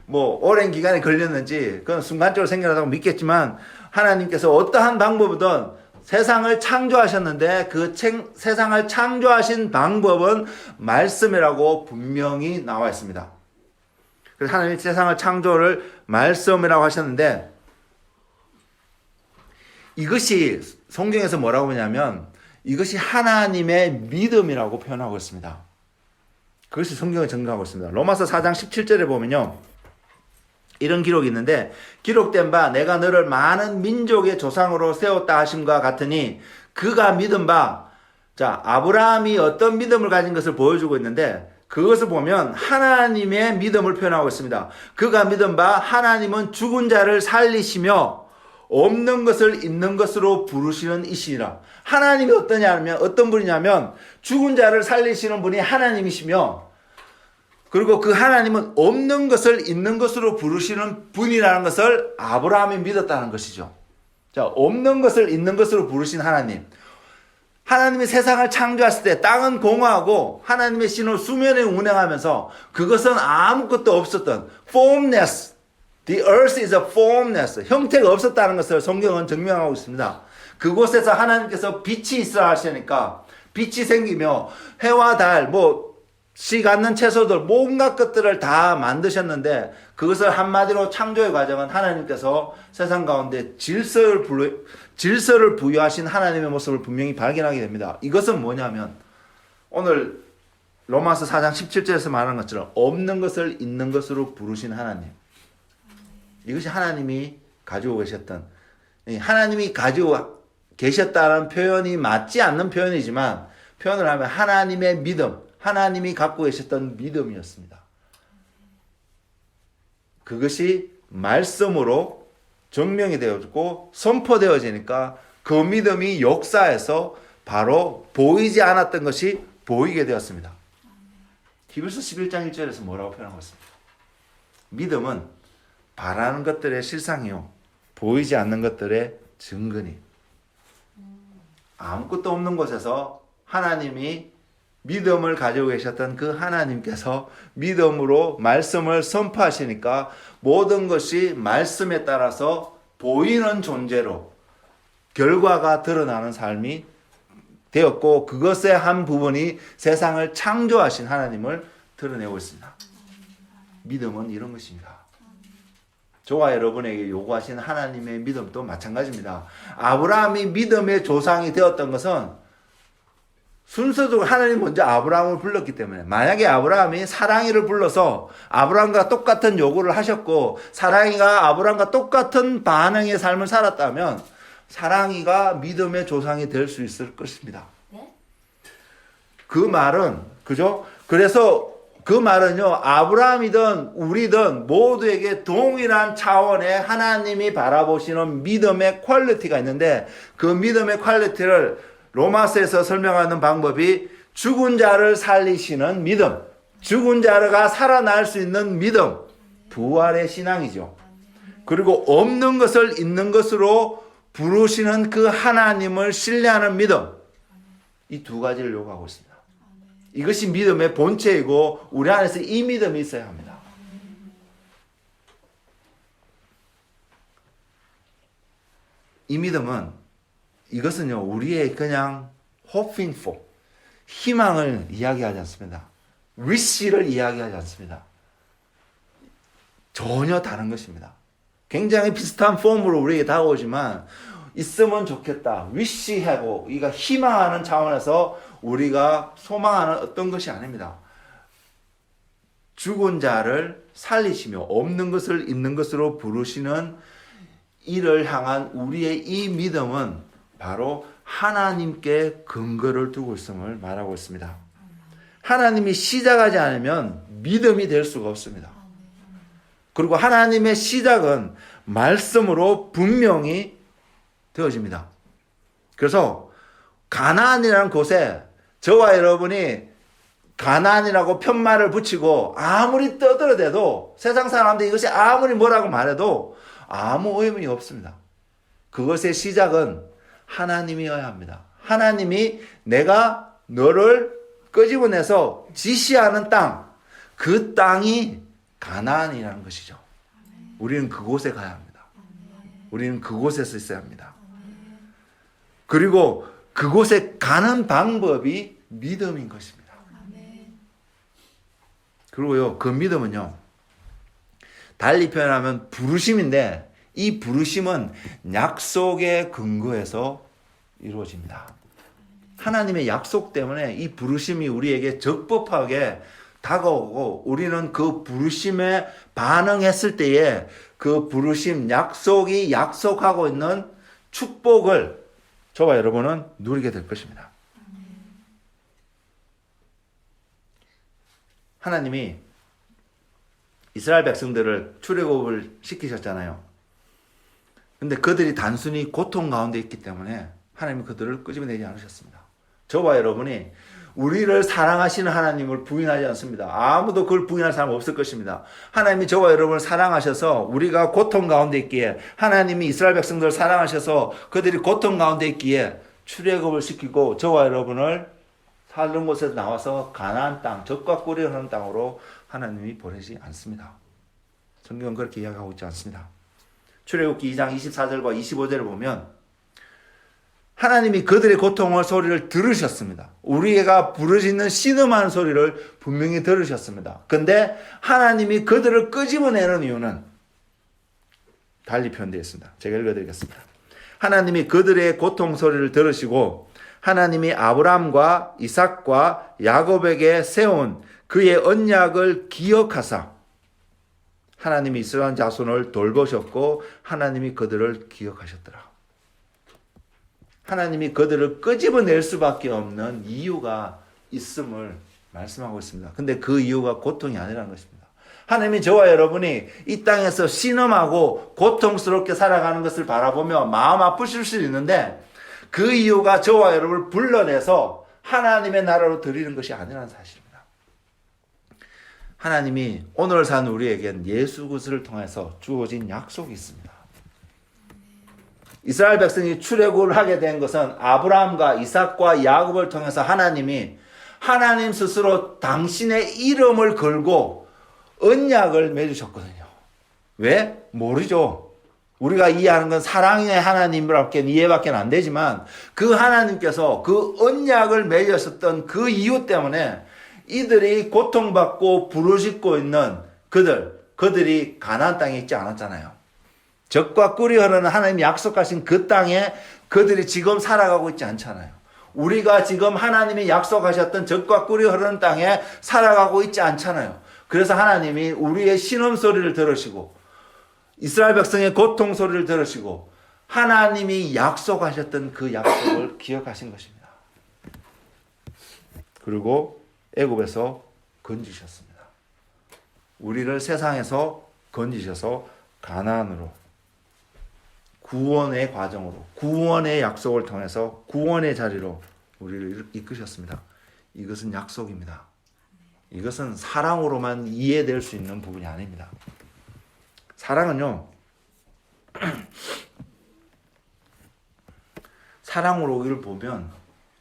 뭐 오랜 기간이 걸렸는지 그건 순간적으로 생겨났다고 믿겠지만, 하나님께서 어떠한 방법이든 세상을 창조하셨는데 그 세상을 창조하신 방법은 말씀이라고 분명히 나와 있습니다. 그래서 하나님이 세상을 창조를 말씀이라고 하셨는데, 이것이 성경에서 뭐라고 하냐면 이것이 하나님의 믿음이라고 표현하고 있습니다. 그것이 성경을 증거하고 있습니다. 로마서 4장 17절에 보면요, 이런 기록이 있는데, 기록된 바 내가 너를 많은 민족의 조상으로 세웠다 하심과 같으니 그가 믿은 바, 자, 아브라함이 어떤 믿음을 가진 것을 보여주고 있는데 그것을 보면 하나님의 믿음을 표현하고 있습니다. 그가 믿은 바 하나님은 죽은 자를 살리시며 없는 것을 있는 것으로 부르시는 이시라. 하나님이 어떤 분이냐면 죽은 자를 살리시는 분이 하나님이시며, 그리고 그 하나님은 없는 것을 있는 것으로 부르시는 분이라는 것을 아브라함이 믿었다는 것이죠. 자, 없는 것을 있는 것으로 부르신 하나님. 하나님이 세상을 창조했을 때 땅은 공허하고 하나님의 신으로 수면에 운행하면서 그것은 아무것도 없었던 formless. The earth is a formless. 형태가 없었다는 것을 성경은 증명하고 있습니다. 그곳에서 하나님께서 빛이 있어야 하시니까 빛이 생기며 해와 달, 씨 갖는 채소들, 온갖 것들을 다 만드셨는데 그것을 한마디로 창조의 과정은 하나님께서 세상 가운데 질서를 부여하신 하나님의 모습을 분명히 발견하게 됩니다. 이것은 뭐냐면 오늘 로마서 4장 17절에서 말한 것처럼 없는 것을 있는 것으로 부르신 하나님. 이것이 하나님이 가지고 계셨던, 하나님이 가지고 계셨다는 표현이 맞지 않는 표현이지만 표현을 하면 하나님의 믿음, 하나님이 갖고 계셨던 믿음이었습니다. 그것이 말씀으로 증명이 되어지고 선포되어지니까 그 믿음이 역사에서 바로 보이지 않았던 것이 보이게 되었습니다. 히브리서 11장 1절에서 뭐라고 표현하고 있습니다. 믿음은 바라는 것들의 실상이요 보이지 않는 것들의 증거니. 아무것도 없는 곳에서 하나님이 믿음을 가지고 계셨던 그 하나님께서 믿음으로 말씀을 선포하시니까 모든 것이 말씀에 따라서 보이는 존재로 결과가 드러나는 삶이 되었고, 그것의 한 부분이 세상을 창조하신 하나님을 드러내고 있습니다. 믿음은 이런 것입니다. 저와 여러분에게 요구하신 하나님의 믿음도 마찬가지입니다. 아브라함이 믿음의 조상이 되었던 것은 순서적으로 하나님 먼저 아브라함을 불렀기 때문에, 만약에 아브라함이 사랑이를 불러서 아브라함과 똑같은 요구를 하셨고 사랑이가 아브라함과 똑같은 반응의 삶을 살았다면 사랑이가 믿음의 조상이 될 수 있을 것입니다. 네? 그 말은, 그죠? 그래서 그 말은요, 아브라함이든 우리든 모두에게 동일한 차원의 하나님이 바라보시는 믿음의 퀄리티가 있는데, 그 믿음의 퀄리티를 로마서에서 설명하는 방법이 죽은 자를 살리시는 믿음, 죽은 자가 살아날 수 있는 믿음, 부활의 신앙이죠. 그리고 없는 것을 있는 것으로 부르시는 그 하나님을 신뢰하는 믿음, 이 두 가지를 요구하고 있습니다. 이것이 믿음의 본체이고 우리 안에서 이 믿음이 있어야 합니다. 이 믿음은, 이것은요, 우리의 그냥 hoping for, 희망을 이야기하지 않습니다. wish를 이야기하지 않습니다. 전혀 다른 것입니다. 굉장히 비슷한 폼으로 우리에게 다가오지만 있으면 좋겠다, wish하고 우리가 희망하는 차원에서 우리가 소망하는 어떤 것이 아닙니다. 죽은 자를 살리시며 없는 것을 있는 것으로 부르시는 이를 향한 우리의 이 믿음은 바로 하나님께 근거를 두고 있음을 말하고 있습니다. 하나님이 시작하지 않으면 믿음이 될 수가 없습니다. 그리고 하나님의 시작은 말씀으로 분명히 되어집니다. 그래서 가나안이라는 곳에 저와 여러분이 가나안이라고 편말을 붙이고 아무리 떠들어대도, 세상 사람들이 이것이 아무리 뭐라고 말해도 아무 의미 없습니다. 그것의 시작은 하나님이어야 합니다. 하나님이 내가 너를 끄집어내서 지시하는 땅, 그 땅이 가나안이라는 것이죠. 우리는 그곳에 가야 합니다. 우리는 그곳에서 있어야 합니다. 그리고 그곳에 가는 방법이 믿음인 것입니다. 그리고요, 그 믿음은요, 달리 표현하면 부르심인데, 이 부르심은 약속의 근거에서 이루어집니다. 하나님의 약속 때문에 이 부르심이 우리에게 적법하게 다가오고, 우리는 그 부르심에 반응했을 때에 그 부르심, 약속이 약속하고 있는 축복을 저와 여러분은 누리게 될 것입니다. 하나님이 이스라엘 백성들을 출애굽을 시키셨잖아요. 근데 그들이 단순히 고통 가운데 있기 때문에 하나님이 그들을 끄집어내지 않으셨습니다. 저와 여러분이 우리를 사랑하시는 하나님을 부인하지 않습니다. 아무도 그걸 부인할 사람 없을 것입니다. 하나님이 저와 여러분을 사랑하셔서 우리가 고통 가운데 있기에, 하나님이 이스라엘 백성들을 사랑하셔서 그들이 고통 가운데 있기에 출애굽을 시키고 저와 여러분을 사는 곳에서 나와서 가나안 땅, 젖과 꿀이 흐르는 땅으로 하나님이 보내지 않습니다. 성경은 그렇게 이야기하고 있지 않습니다. 출애굽기 2장 24절과 25절을 보면 하나님이 그들의 고통을 소리를 들으셨습니다. 우리가 부르짖는 신음하는 소리를 분명히 들으셨습니다. 근데 하나님이 그들을 끄집어내는 이유는 달리 표현되어 있습니다. 제가 읽어드리겠습니다. 하나님이 그들의 고통 소리를 들으시고 하나님이 아브라함과 이삭과 야곱에게 세운 그의 언약을 기억하사 하나님이 이스라엘 자손을 돌보셨고 하나님이 그들을 기억하셨더라. 하나님이 그들을 끄집어낼 수밖에 없는 이유가 있음을 말씀하고 있습니다. 근데 그 이유가 고통이 아니라는 것입니다. 하나님이 저와 여러분이 이 땅에서 신음하고 고통스럽게 살아가는 것을 바라보며 마음 아프실 수 있는데 그 이유가 저와 여러분을 불러내서 하나님의 나라로 드리는 것이 아니라는 사실입니다. 하나님이 오늘 사는 우리에겐 예수 그리스도를 통해서 주어진 약속이 있습니다. 이스라엘 백성이 출애굽을 하게 된 것은 아브라함과 이삭과 야곱을 통해서 하나님이 하나님 스스로 당신의 이름을 걸고 언약을 맺으셨거든요. 왜? 모르죠. 우리가 이해하는 건 사랑의 하나님밖에 이해밖에 안 되지만 그 하나님께서 그 언약을 맺으셨던 그 이유 때문에 이들이 고통받고 부르짖고 있는 그들이 가나안 땅에 있지 않았잖아요. 젖과 꿀이 흐르는 하나님이 약속하신 그 땅에 그들이 지금 살아가고 있지 않잖아요. 우리가 지금 하나님이 약속하셨던 젖과 꿀이 흐르는 땅에 살아가고 있지 않잖아요. 그래서 하나님이 우리의 신음 소리를 들으시고 이스라엘 백성의 고통 소리를 들으시고 하나님이 약속하셨던 그 약속을 기억하신 것입니다. 그리고 애굽에서 건지셨습니다. 우리를 세상에서 건지셔서 가나안으로 구원의 과정으로 구원의 약속을 통해서 구원의 자리로 우리를 이끄셨습니다. 이것은 약속입니다. 이것은 사랑으로만 이해될 수 있는 부분이 아닙니다. 사랑은요, 사랑으로 우리를 보면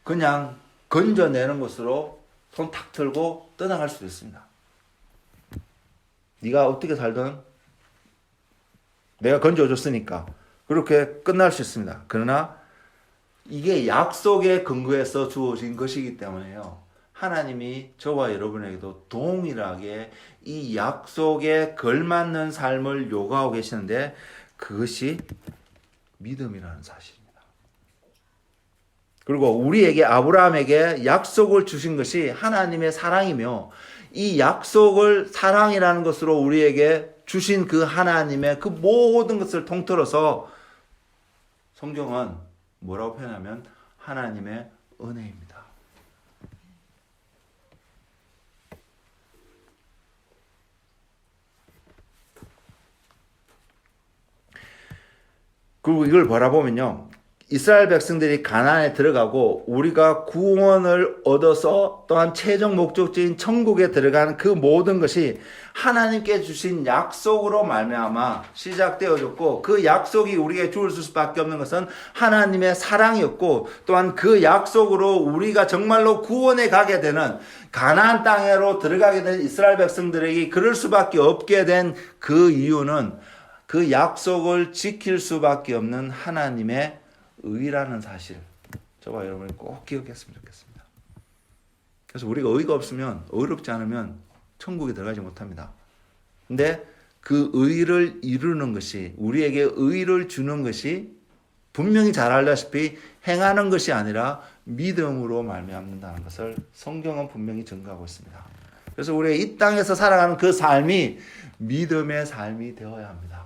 그냥 건져내는 것으로 손 탁 들고 떠나갈 수도 있습니다. 네가 어떻게 살든 내가 건져줬으니까 그렇게 끝날 수 있습니다. 그러나 이게 약속의 근거에서 주어진 것이기 때문에요. 하나님이 저와 여러분에게도 동일하게 이 약속에 걸맞는 삶을 요구하고 계시는데 그것이 믿음이라는 사실입니다. 그리고 우리에게 아브라함에게 약속을 주신 것이 하나님의 사랑이며 이 약속을 사랑이라는 것으로 우리에게 주신 그 하나님의 그 모든 것을 통틀어서 성경은 뭐라고 표현하면 하나님의 은혜입니다. 그리고 이걸 바라보면요. 이스라엘 백성들이 가나안에 들어가고 우리가 구원을 얻어서 또한 최종 목적지인 천국에 들어가는 그 모든 것이 하나님께 주신 약속으로 말미암아 시작되어졌고 그 약속이 우리에게 주어질 수밖에 없는 것은 하나님의 사랑이었고 또한 그 약속으로 우리가 정말로 구원에 가게 되는 가나안 땅으로 들어가게 된 이스라엘 백성들에게 그럴 수밖에 없게 된 그 이유는 그 약속을 지킬 수밖에 없는 하나님의 의라는 사실, 저와 여러분이 꼭 기억했으면 좋겠습니다. 그래서 우리가 의가 없으면, 의롭지 않으면 천국에 들어가지 못합니다. 근데 그 의를 이루는 것이, 우리에게 의를 주는 것이 분명히 잘 알다시피 행하는 것이 아니라 믿음으로 말미암는다는 것을 성경은 분명히 증거하고 있습니다. 그래서 우리가 이 땅에서 살아가는 그 삶이 믿음의 삶이 되어야 합니다.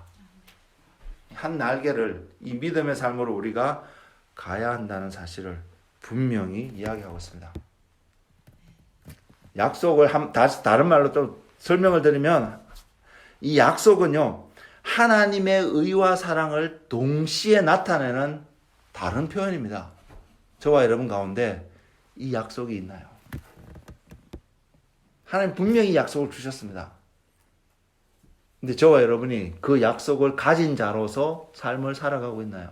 한 날개를 이 믿음의 삶으로 우리가 가야 한다는 사실을 분명히 이야기하고 있습니다. 약속을 다시 다른 말로 좀 설명을 드리면 이 약속은요, 하나님의 의와 사랑을 동시에 나타내는 다른 표현입니다. 저와 여러분 가운데 이 약속이 있나요? 하나님 분명히 약속을 주셨습니다. 근데 저와 여러분이 그 약속을 가진 자로서 삶을 살아가고 있나요?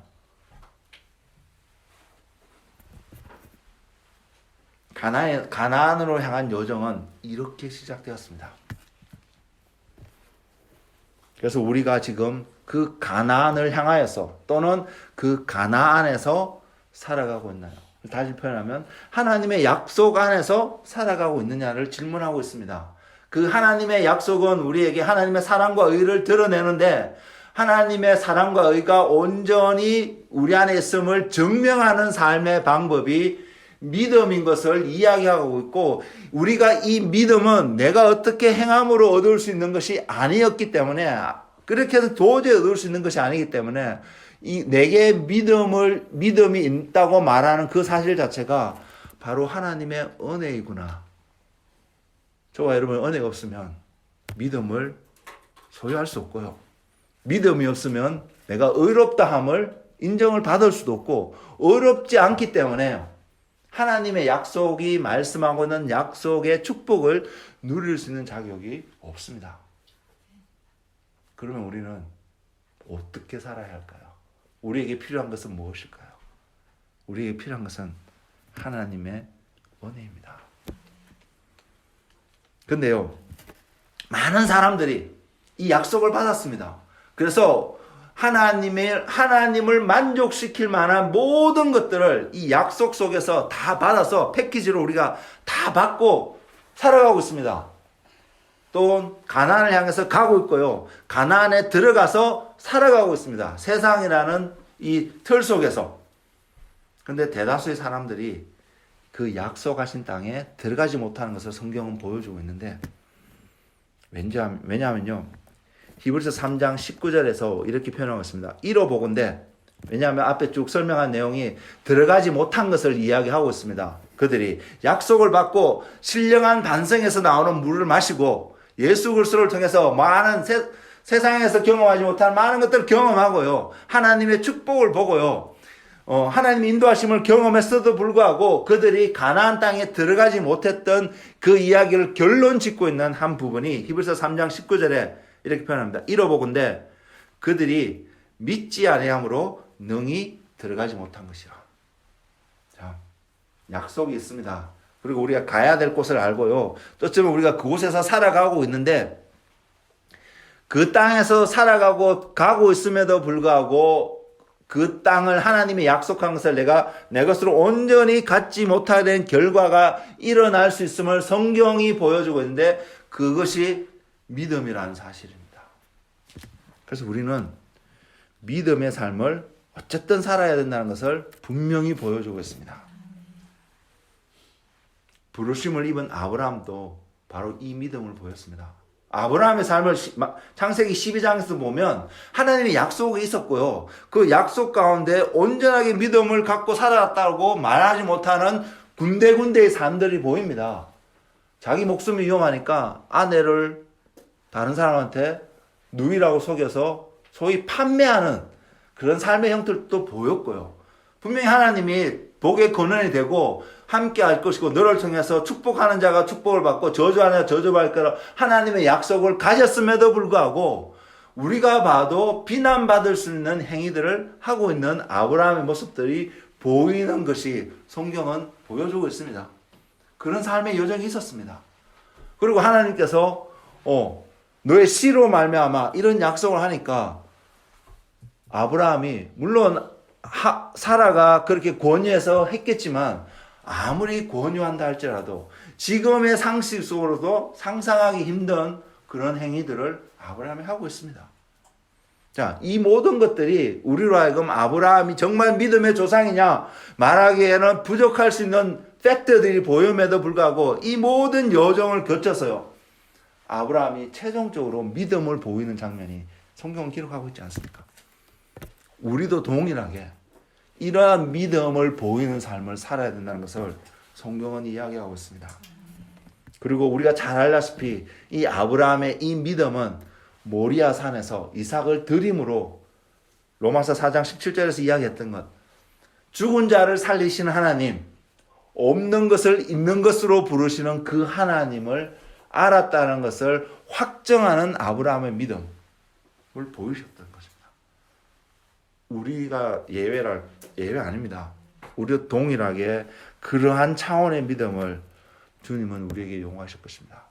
가나안으로 향한 여정은 이렇게 시작되었습니다. 그래서 우리가 지금 그 가나안을 향하여서 또는 그 가나안에서 살아가고 있나요? 다시 표현하면 하나님의 약속 안에서 살아가고 있느냐를 질문하고 있습니다. 그 하나님의 약속은 우리에게 하나님의 사랑과 의를 드러내는데 하나님의 사랑과 의가 온전히 우리 안에 있음을 증명하는 삶의 방법이 믿음인 것을 이야기하고 있고, 우리가 이 믿음은 내가 어떻게 행함으로 얻을 수 있는 것이 아니었기 때문에, 그렇게 해서 도저히 얻을 수 있는 것이 아니기 때문에 내게 믿음이 있다고 말하는 그 사실 자체가 바로 하나님의 은혜이구나. 저와 여러분 은혜가 없으면 믿음을 소유할 수 없고요. 믿음이 없으면 내가 의롭다 함을 인정을 받을 수도 없고, 어렵지 않기 때문에 하나님의 약속이 말씀하고 있는 약속의 축복을 누릴 수 있는 자격이 없습니다. 그러면 우리는 어떻게 살아야 할까요? 우리에게 필요한 것은 무엇일까요? 우리에게 필요한 것은 하나님의 은혜입니다. 근데요, 많은 사람들이 이 약속을 받았습니다. 그래서 하나님을 만족시킬 만한 모든 것들을 이 약속 속에서 다 받아서 패키지로 우리가 다 받고 살아가고 있습니다. 또 가나안을 향해서 가고 있고요. 가나안에 들어가서 살아가고 있습니다. 세상이라는 이 틀 속에서. 근데 대다수의 사람들이 그 약속하신 땅에 들어가지 못하는 것을 성경은 보여주고 있는데, 왜냐하면요, 히브리서 3장 19절에서 이렇게 표현하고 있습니다. 이러보건대, 왜냐하면 앞에 쭉 설명한 내용이 들어가지 못한 것을 이야기하고 있습니다. 그들이 약속을 받고 신령한 반성에서 나오는 물을 마시고 예수 그리스도를 통해서 많은 세상에서 경험하지 못한 많은 것들을 경험하고요, 하나님의 축복을 보고요, 하나님의 인도하심을 경험했어도 불구하고 그들이 가나안 땅에 들어가지 못했던 그 이야기를 결론 짓고 있는 한 부분이 히브리서 3장 19절에 이렇게 표현합니다. 이러보건대 그들이 믿지 아니함으로 능히 들어가지 못한 것이라. 자, 약속이 있습니다. 그리고 우리가 가야 될 곳을 알고요, 어쩌면 우리가 그곳에서 살아가고 있는데, 그 땅에서 살아가고 가고 있음에도 불구하고 그 땅을 하나님이 약속한 것을 내가 내 것으로 온전히 갖지 못하게 된 결과가 일어날 수 있음을 성경이 보여주고 있는데, 그것이 믿음이라는 사실입니다. 그래서 우리는 믿음의 삶을 어쨌든 살아야 된다는 것을 분명히 보여주고 있습니다. 부르심을 입은 아브라함도 바로 이 믿음을 보였습니다. 아브라함의 삶을 창세기 12장에서 보면 하나님의 약속이 있었고요, 그 약속 가운데 온전하게 믿음을 갖고 살아왔다고 말하지 못하는 군데군데의 삶들이 보입니다. 자기 목숨이 위험하니까 아내를 다른 사람한테 누이라고 속여서 소위 판매하는 그런 삶의 형태도 보였고요, 분명히 하나님이 복의 근원이 되고 함께 할 것이고 너를 통해서 축복하는 자가 축복을 받고 저주하는 자가 저주받을 거라 하나님의 약속을 가졌음에도 불구하고 우리가 봐도 비난받을 수 있는 행위들을 하고 있는 아브라함의 모습들이 보이는 것이 성경은 보여주고 있습니다. 그런 삶의 여정이 있었습니다. 그리고 하나님께서 너의 씨로 말미암아 이런 약속을 하니까 아브라함이, 물론 사라가 그렇게 권유해서 했겠지만 아무리 권유한다 할지라도 지금의 상식 속으로도 상상하기 힘든 그런 행위들을 아브라함이 하고 있습니다. 자, 이 모든 것들이 우리로 하여금 아브라함이 정말 믿음의 조상이냐 말하기에는 부족할 수 있는 팩트들이 보임에도 불구하고 이 모든 여정을 거쳐서요, 아브라함이 최종적으로 믿음을 보이는 장면이 성경은 기록하고 있지 않습니까? 우리도 동일하게 이러한 믿음을 보이는 삶을 살아야 된다는 것을 성경은 이야기하고 있습니다. 그리고 우리가 잘 알다시피 이 아브라함의 이 믿음은 모리아 산에서 이삭을 드림으로 로마서 4장 17절에서 이야기했던 것, 죽은 자를 살리시는 하나님, 없는 것을 있는 것으로 부르시는 그 하나님을 알았다는 것을 확정하는 아브라함의 믿음을 보이셨던 것입니다. 우리가 예외 아닙니다. 우리도 동일하게 그러한 차원의 믿음을 주님은 우리에게 요구하실 것입니다.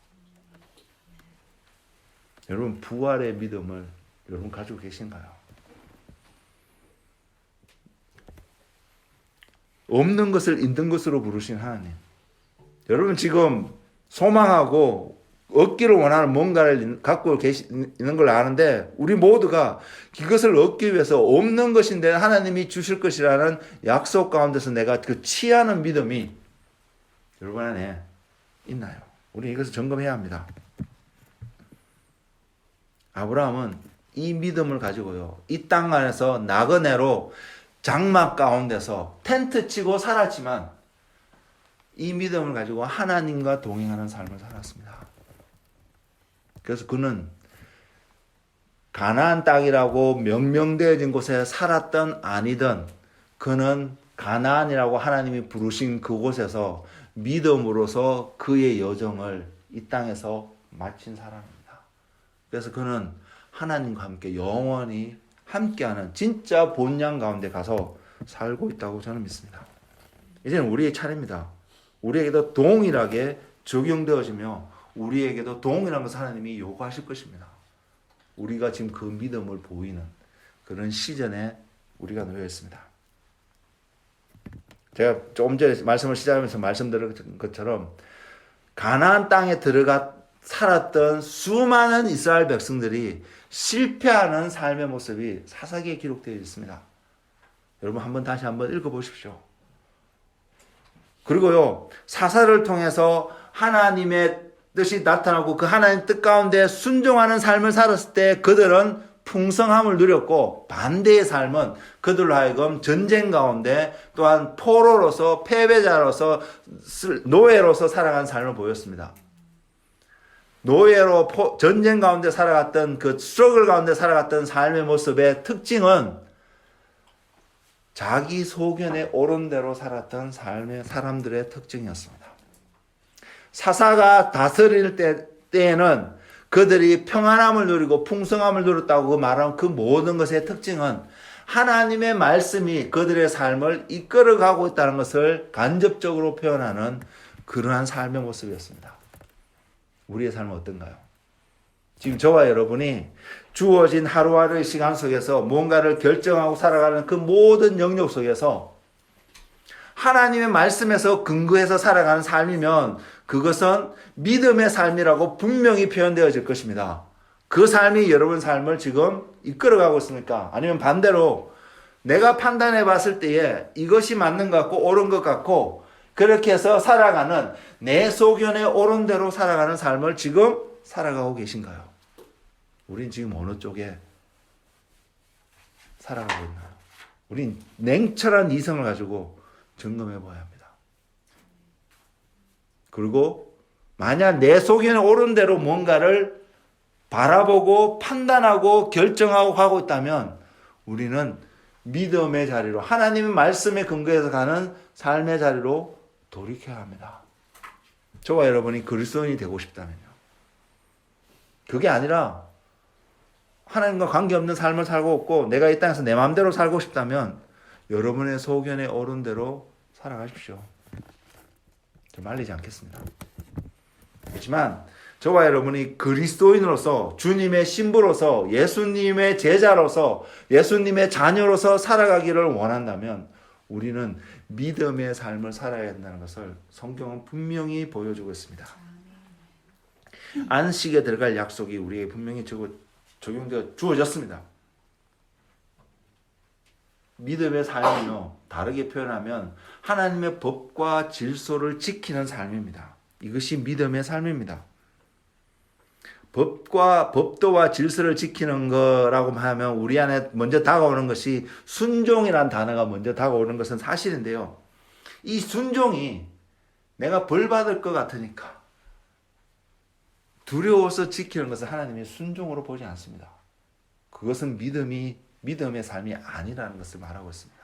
여러분, 부활의 믿음을 여러분 가지고 계신가요? 없는 것을 있는 것으로 부르신 하나님. 여러분 지금 소망하고 얻기를 원하는 뭔가를 갖고 계시는 걸 아는데, 우리 모두가 그것을 얻기 위해서 없는 것인데 하나님이 주실 것이라는 약속 가운데서 내가 그 취하는 믿음이 여러분 안에 있나요? 우리 이것을 점검해야 합니다. 아브라함은 이 믿음을 가지고요, 이 땅 안에서 나그네로 장막 가운데서 텐트 치고 살았지만 이 믿음을 가지고 하나님과 동행하는 삶을 살았습니다. 그래서 그는 가나안 땅이라고 명명되어진 곳에 살았던 아니든 그는 가나안이라고 하나님이 부르신 그곳에서 믿음으로서 그의 여정을 이 땅에서 마친 사람입니다. 그래서 그는 하나님과 함께 영원히 함께하는 진짜 본향 가운데 가서 살고 있다고 저는 믿습니다. 이제는 우리의 차례입니다. 우리에게도 동일하게 적용되어지며 우리에게도 동일한 것을 하나님이 요구하실 것입니다. 우리가 지금 그 믿음을 보이는 그런 시즌에 우리가 놓여 있습니다. 제가 조금 전에 말씀을 시작하면서 말씀드린 것처럼 가나안 땅에 들어가 살았던 수많은 이스라엘 백성들이 실패하는 삶의 모습이 사사기에 기록되어 있습니다. 여러분 다시 한번 읽어보십시오. 그리고요, 사사를 통해서 하나님의 뜻이 나타나고 그 하나님 뜻 가운데 순종하는 삶을 살았을 때 그들은 풍성함을 누렸고, 반대의 삶은 그들로 하여금 전쟁 가운데 또한 포로로서 패배자로서 노예로서 살아가는 삶을 보였습니다. 노예로 전쟁 가운데 살아갔던 그 스트러글 가운데 살아갔던 삶의 모습의 특징은 자기 소견에 옳은 대로 살았던 삶의 사람들의 특징이었습니다. 사사가 다스릴 때에는 그들이 평안함을 누리고 풍성함을 누렸다고 말하는 그 모든 것의 특징은 하나님의 말씀이 그들의 삶을 이끌어가고 있다는 것을 간접적으로 표현하는 그러한 삶의 모습이었습니다. 우리의 삶은 어떤가요? 지금 저와 여러분이 주어진 하루하루의 시간 속에서 뭔가를 결정하고 살아가는 그 모든 영역 속에서 하나님의 말씀에서 근거해서 살아가는 삶이면 그것은 믿음의 삶이라고 분명히 표현되어질 것입니다. 그 삶이 여러분 삶을 지금 이끌어가고 있습니까? 아니면 반대로 내가 판단해 봤을 때에 이것이 맞는 것 같고 옳은 것 같고 그렇게 해서 살아가는 내 소견에 옳은 대로 살아가는 삶을 지금 살아가고 계신가요? 우린 지금 어느 쪽에 살아가고 있나요? 우린 냉철한 이성을 가지고 점검해 봐야 합니다. 그리고 만약 내 소견에 옳은 대로 뭔가를 바라보고 판단하고 결정하고 하고 있다면 우리는 믿음의 자리로, 하나님의 말씀에 근거해서 가는 삶의 자리로 돌이켜야 합니다. 저와 여러분이 그리스도인이 되고 싶다면요. 그게 아니라 하나님과 관계없는 삶을 살고 있고 내가 이 땅에서 내 마음대로 살고 싶다면 여러분의 소견에 옳은 대로 살아가십시오. 저 말리지 않겠습니다. 하지만 저와 여러분이 그리스도인으로서, 주님의 신부로서, 예수님의 제자로서, 예수님의 자녀로서 살아가기를 원한다면 우리는 믿음의 삶을 살아야 한다는 것을 성경은 분명히 보여주고 있습니다. 안식에 들어갈 약속이 우리에게 분명히 적용되어 주어졌습니다. 믿음의 삶은요, 다르게 표현하면 하나님의 법과 질서를 지키는 삶입니다. 이것이 믿음의 삶입니다. 법도와 질서를 지키는 거라고 하면 우리 안에 먼저 다가오는 것이 순종이라는 단어가 먼저 다가오는 것은 사실인데요. 이 순종이 내가 벌 받을 것 같으니까 두려워서 지키는 것은 하나님이 순종으로 보지 않습니다. 그것은 믿음의 삶이 아니라는 것을 말하고 있습니다.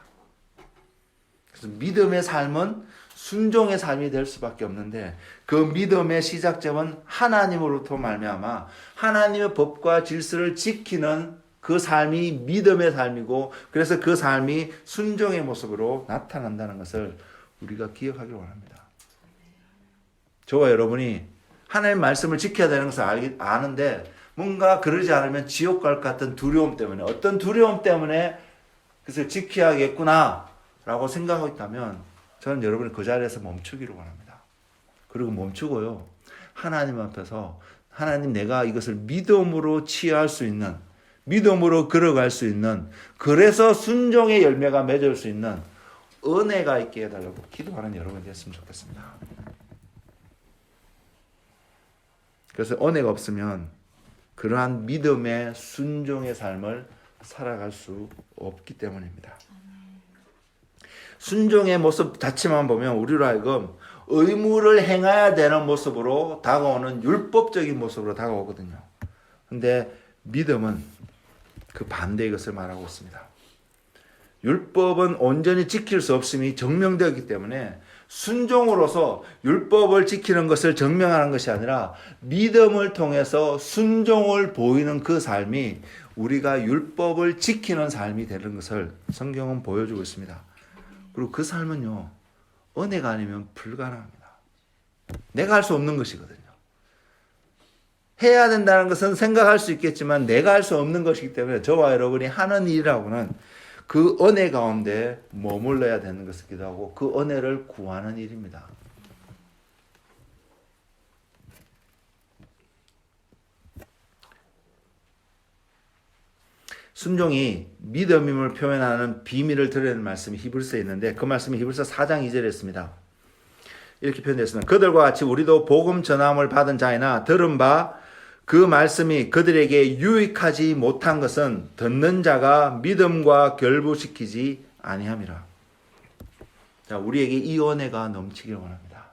그래서 믿음의 삶은 순종의 삶이 될 수밖에 없는데 그 믿음의 시작점은 하나님으로부터 말미암아 하나님의 법과 질서를 지키는 그 삶이 믿음의 삶이고 그래서 그 삶이 순종의 모습으로 나타난다는 것을 우리가 기억하길 원합니다. 저와 여러분이 하나님의 말씀을 지켜야 되는 것을 아는데 뭔가 그러지 않으면 지옥 갈 것 같은 두려움 때문에 어떤 두려움 때문에 그것을 지켜야겠구나 라고 생각하고 있다면 저는 여러분이 그 자리에서 멈추기를 원합니다. 그리고 멈추고요. 하나님 앞에서 하나님 내가 이것을 믿음으로 취할 수 있는 믿음으로 걸어갈 수 있는 그래서 순종의 열매가 맺을 수 있는 은혜가 있게 해달라고 기도하는 여러분이 됐으면 좋겠습니다. 그래서 은혜가 없으면 그러한 믿음의 순종의 삶을 살아갈 수 없기 때문입니다. 순종의 모습 자체만 보면 우리로 하여금 의무를 행해야 되는 모습으로 다가오는 율법적인 모습으로 다가오거든요. 근데 믿음은 그 반대의 것을 말하고 있습니다. 율법은 온전히 지킬 수 없음이 증명되었기 때문에 순종으로서 율법을 지키는 것을 증명하는 것이 아니라 믿음을 통해서 순종을 보이는 그 삶이 우리가 율법을 지키는 삶이 되는 것을 성경은 보여주고 있습니다. 그리고 그 삶은요, 은혜가 아니면 불가능합니다. 내가 할 수 없는 것이거든요. 해야 된다는 것은 생각할 수 있겠지만 내가 할 수 없는 것이기 때문에 저와 여러분이 하는 일이라고는 그 은혜 가운데 머물러야 되는 것이기도 하고 그 은혜를 구하는 일입니다. 순종이 믿음임을 표현하는 비밀을 드러내는 말씀이 히브리서에 있는데 그 말씀이 히브리서 4장 2절에 있습니다. 이렇게 표현되어 그들과 같이 우리도 복음 전함을 받은 자이나 들은 바 그 말씀이 그들에게 유익하지 못한 것은 듣는 자가 믿음과 결부시키지 아니함이라. 자, 우리에게 이 은혜가 넘치길 원합니다.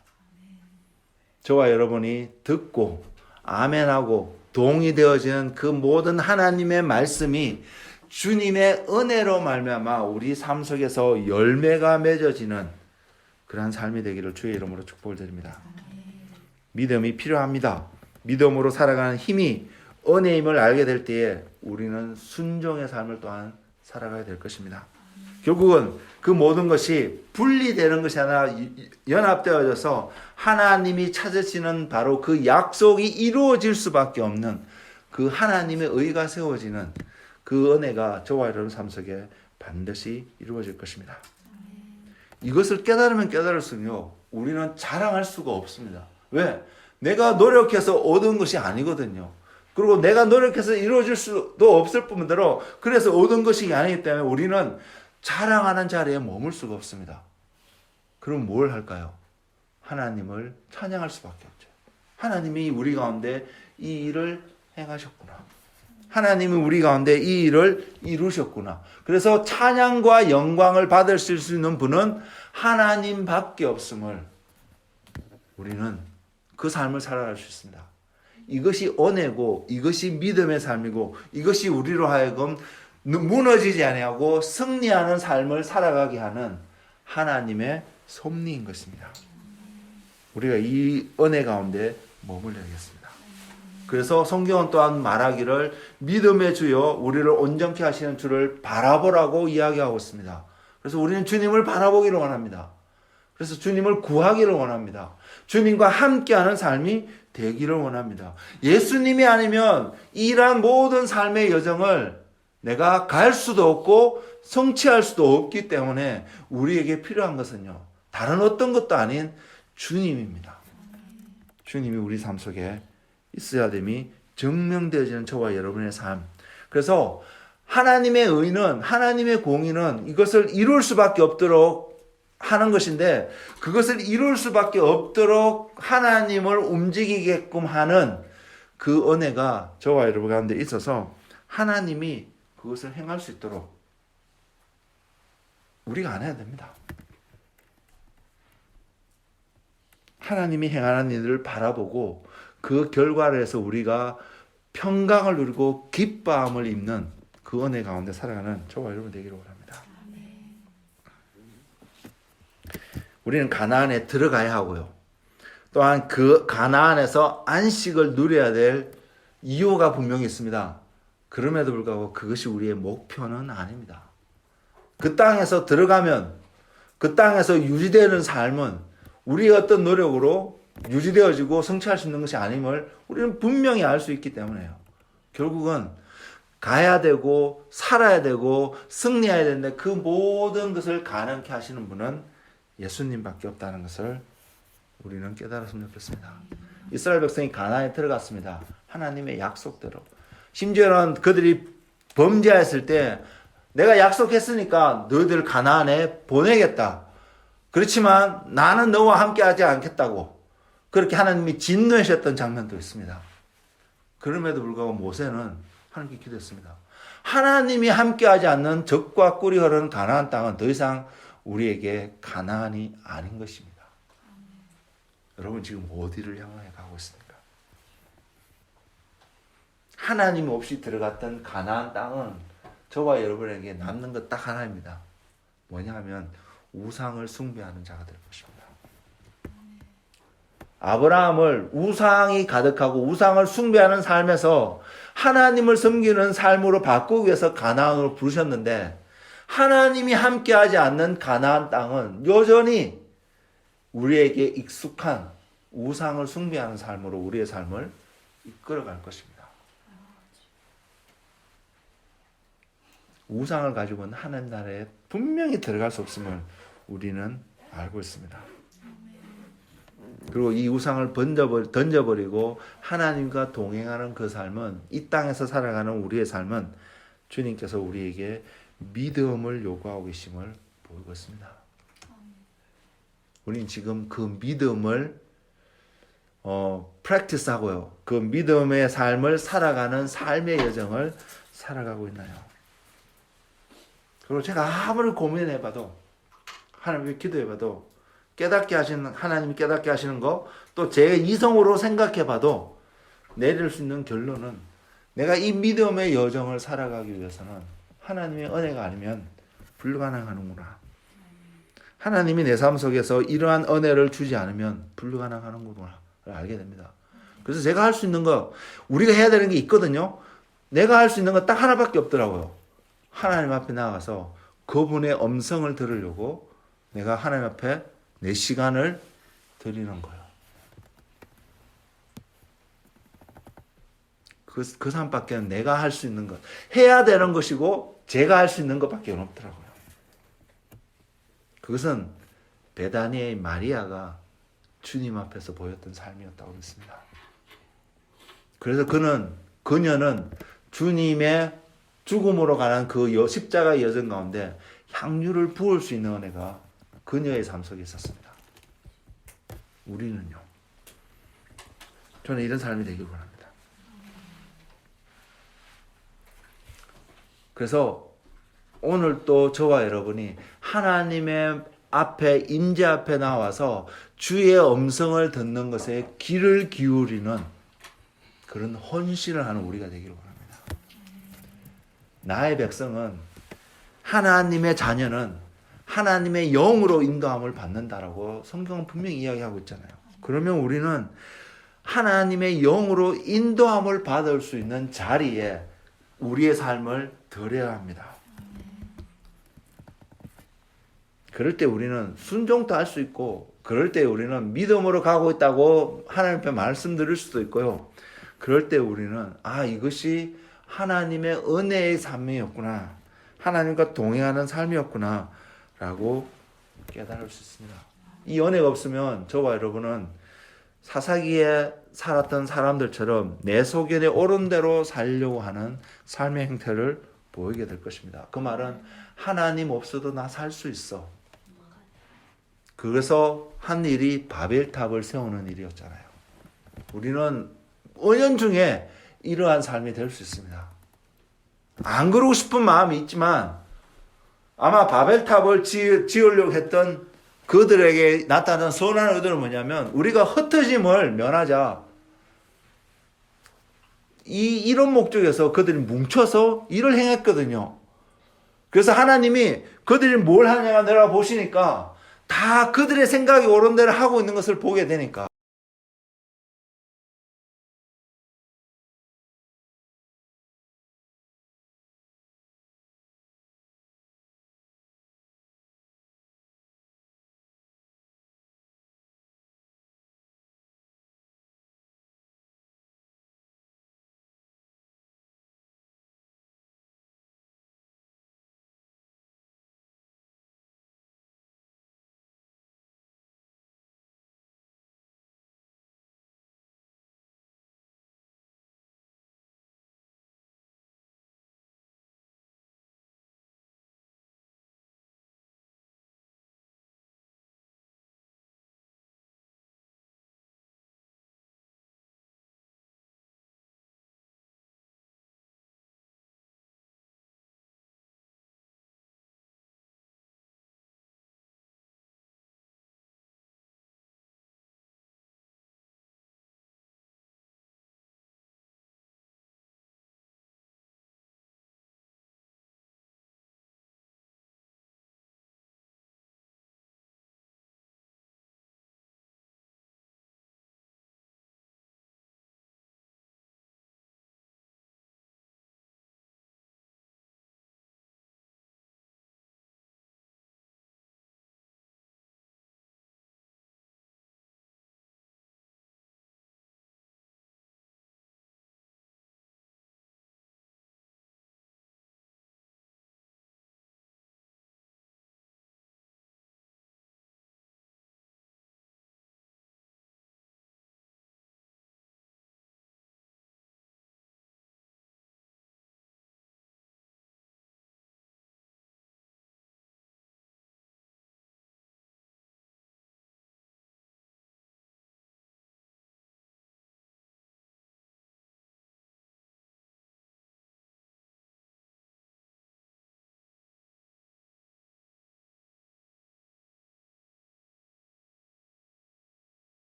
저와 여러분이 듣고 아멘하고 동의되어지는 그 모든 하나님의 말씀이 주님의 은혜로 말미암아 우리 삶 속에서 열매가 맺어지는 그러한 삶이 되기를 주의 이름으로 축복을 드립니다. 믿음이 필요합니다. 믿음으로 살아가는 힘이 은혜임을 알게 될 때에 우리는 순종의 삶을 또한 살아가야 될 것입니다. 결국은 그 모든 것이 분리되는 것이 아니라 연합되어져서 하나님이 찾으시는 바로 그 약속이 이루어질 수밖에 없는 그 하나님의 의가 세워지는 그 은혜가 저와 여러분 삶 속에 반드시 이루어질 것입니다. 이것을 깨달으면 깨달을수록 우리는 자랑할 수가 없습니다. 왜? 내가 노력해서 얻은 것이 아니거든요. 그리고 내가 노력해서 이루어질 수도 없을 뿐더러 그래서 얻은 것이 아니기 때문에 우리는 자랑하는 자리에 머물 수가 없습니다. 그럼 뭘 할까요? 하나님을 찬양할 수밖에 없죠. 하나님이 우리 가운데 이 일을 행하셨구나. 하나님이 우리 가운데 이 일을 이루셨구나. 그래서 찬양과 영광을 받으실 수 있는 분은 하나님밖에 없음을 우리는 그 삶을 살아갈 수 있습니다. 이것이 은혜고 이것이 믿음의 삶이고 이것이 우리로 하여금 무너지지 아니하고 승리하는 삶을 살아가게 하는 하나님의 섭리인 것입니다. 우리가 이 은혜 가운데 머물러야겠습니다. 그래서 성경은 또한 말하기를 믿음의 주여 우리를 온전케 하시는 주를 바라보라고 이야기하고 있습니다. 그래서 우리는 주님을 바라보기를 원합니다. 그래서 주님을 구하기를 원합니다. 주님과 함께하는 삶이 되기를 원합니다. 예수님이 아니면 이러한 모든 삶의 여정을 내가 갈 수도 없고 성취할 수도 없기 때문에 우리에게 필요한 것은요, 다른 어떤 것도 아닌 주님입니다. 주님이 우리 삶 속에 있어야 됨이 증명되어지는 저와 여러분의 삶. 그래서 하나님의 의는, 하나님의 공의는 이것을 이룰 수밖에 없도록 하는 것인데 그것을 이룰 수밖에 없도록 하나님을 움직이게끔 하는 그 은혜가 저와 여러분 가운데 있어서 하나님이 그것을 행할 수 있도록 우리가 안 해야 됩니다. 하나님이 행하는 일을 바라보고 그 결과를 해서 우리가 평강을 누리고 기뻐함을 입는 그 은혜 가운데 살아가는 저와 여러분 되기를 원합니다. 우리는 가나안에 들어가야 하고요. 또한 그 가나안에서 안식을 누려야 될 이유가 분명히 있습니다. 그럼에도 불구하고 그것이 우리의 목표는 아닙니다. 그 땅에서 들어가면 그 땅에서 유지되는 삶은 우리의 어떤 노력으로 유지되어지고 성취할 수 있는 것이 아님을 우리는 분명히 알 수 있기 때문에요. 결국은 가야 되고 살아야 되고 승리해야 되는데 그 모든 것을 가능케 하시는 분은 예수님밖에 없다는 것을 우리는 깨달았으면 좋겠습니다. 이스라엘 백성이 가나안에 들어갔습니다. 하나님의 약속대로. 심지어는 그들이 범죄했을 때 내가 약속했으니까 너희들 가나안에 보내겠다. 그렇지만 나는 너와 함께하지 않겠다고 그렇게 하나님이 진노하셨던 장면도 있습니다. 그럼에도 불구하고 모세는 하나님께 기도했습니다. 하나님이 함께하지 않는 적과 꿀이 흐르는 가나안 땅은 더 이상 우리에게 가나안이 아닌 것입니다. 여러분 지금 어디를 향해 가고 있습니까? 하나님 없이 들어갔던 가나안 땅은 저와 여러분에게 남는 것 딱 하나입니다. 뭐냐 하면 우상을 숭배하는 자가 될 것입니다. 아브라함을 우상이 가득하고 우상을 숭배하는 삶에서 하나님을 섬기는 삶으로 바꾸기 위해서 가나안으로 부르셨는데 하나님이 함께하지 않는 가나안 땅은 여전히 우리에게 익숙한 우상을 숭배하는 삶으로 우리의 삶을 이끌어갈 것입니다. 우상을 가지고는 하나님 나라에 분명히 들어갈 수 없음을 우리는 알고 있습니다. 그리고 이 우상을 던져버리고 하나님과 동행하는 그 삶은 이 땅에서 살아가는 우리의 삶은 주님께서 우리에게 믿음을 요구하고 계심을 보이고 있습니다. 우리는 지금 그 믿음을 프랙티스 하고요. 그 믿음의 삶을 살아가는 삶의 여정을 살아가고 있나요? 그리고 제가 아무리 고민해봐도 하나님께 기도해봐도 하나님이 깨닫게 하시는 거 또 제 이성으로 생각해봐도 내릴 수 있는 결론은 내가 이 믿음의 여정을 살아가기 위해서는 하나님의 은혜가 아니면 불가능하는구나. 하나님이 내 삶 속에서 이러한 은혜를 주지 않으면 불가능하는구나 알게 됩니다. 그래서 제가 할 수 있는 거 우리가 해야 되는 게 있거든요. 내가 할 수 있는 거 딱 하나밖에 없더라고요. 하나님 앞에 나가서 그분의 음성을 들으려고 내가 하나님 앞에 내 시간을 드리는 거예요. 그 삶밖에 내가 할 수 있는 것, 해야 되는 것이고 제가 할 수 있는 것밖에 없더라고요. 그것은 베다니의 마리아가 주님 앞에서 보였던 삶이었다고 믿습니다. 그래서 그녀는 주님의 죽음으로 가는 그 십자가의 여정 가운데 향유를 부을 수 있는 은혜가 그녀의 삶 속에 있었습니다. 우리는요. 저는 이런 삶이 되길 원합니다. 그래서 오늘 또 저와 여러분이 하나님의 앞에 임재 앞에 나와서 주의 음성을 듣는 것에 귀를 기울이는 그런 헌신을 하는 우리가 되기를 원합니다. 나의 백성은 하나님의 자녀는 하나님의 영으로 인도함을 받는다라고 성경은 분명히 이야기하고 있잖아요. 그러면 우리는 하나님의 영으로 인도함을 받을 수 있는 자리에 우리의 삶을 드려야 합니다. 그럴 때 우리는 순종도 할 수 있고 그럴 때 우리는 믿음으로 가고 있다고 하나님 앞에 말씀드릴 수도 있고요. 그럴 때 우리는 이것이 하나님의 은혜의 삶이었구나. 하나님과 동행하는 삶이었구나 라고 깨달을 수 있습니다. 이 은혜가 없으면 저와 여러분은 사사기에 살았던 사람들처럼 내 소견에 옳은 대로 살려고 하는 삶의 행태를 보이게 될 것입니다. 그 말은 하나님 없어도 나 살 수 있어. 그래서 한 일이 바벨탑을 세우는 일이었잖아요. 우리는 은연중에 이러한 삶이 될 수 있습니다. 안 그러고 싶은 마음이 있지만 아마 바벨탑을 지으려고 했던 그들에게 나타난 선한 의도는 뭐냐면 우리가 흩어짐을 면하자. 이런 목적에서 그들이 뭉쳐서 일을 행했거든요. 그래서 하나님이 그들이 뭘 하냐가 내가 보시니까 다 그들의 생각이 옳은 대로 하고 있는 것을 보게 되니까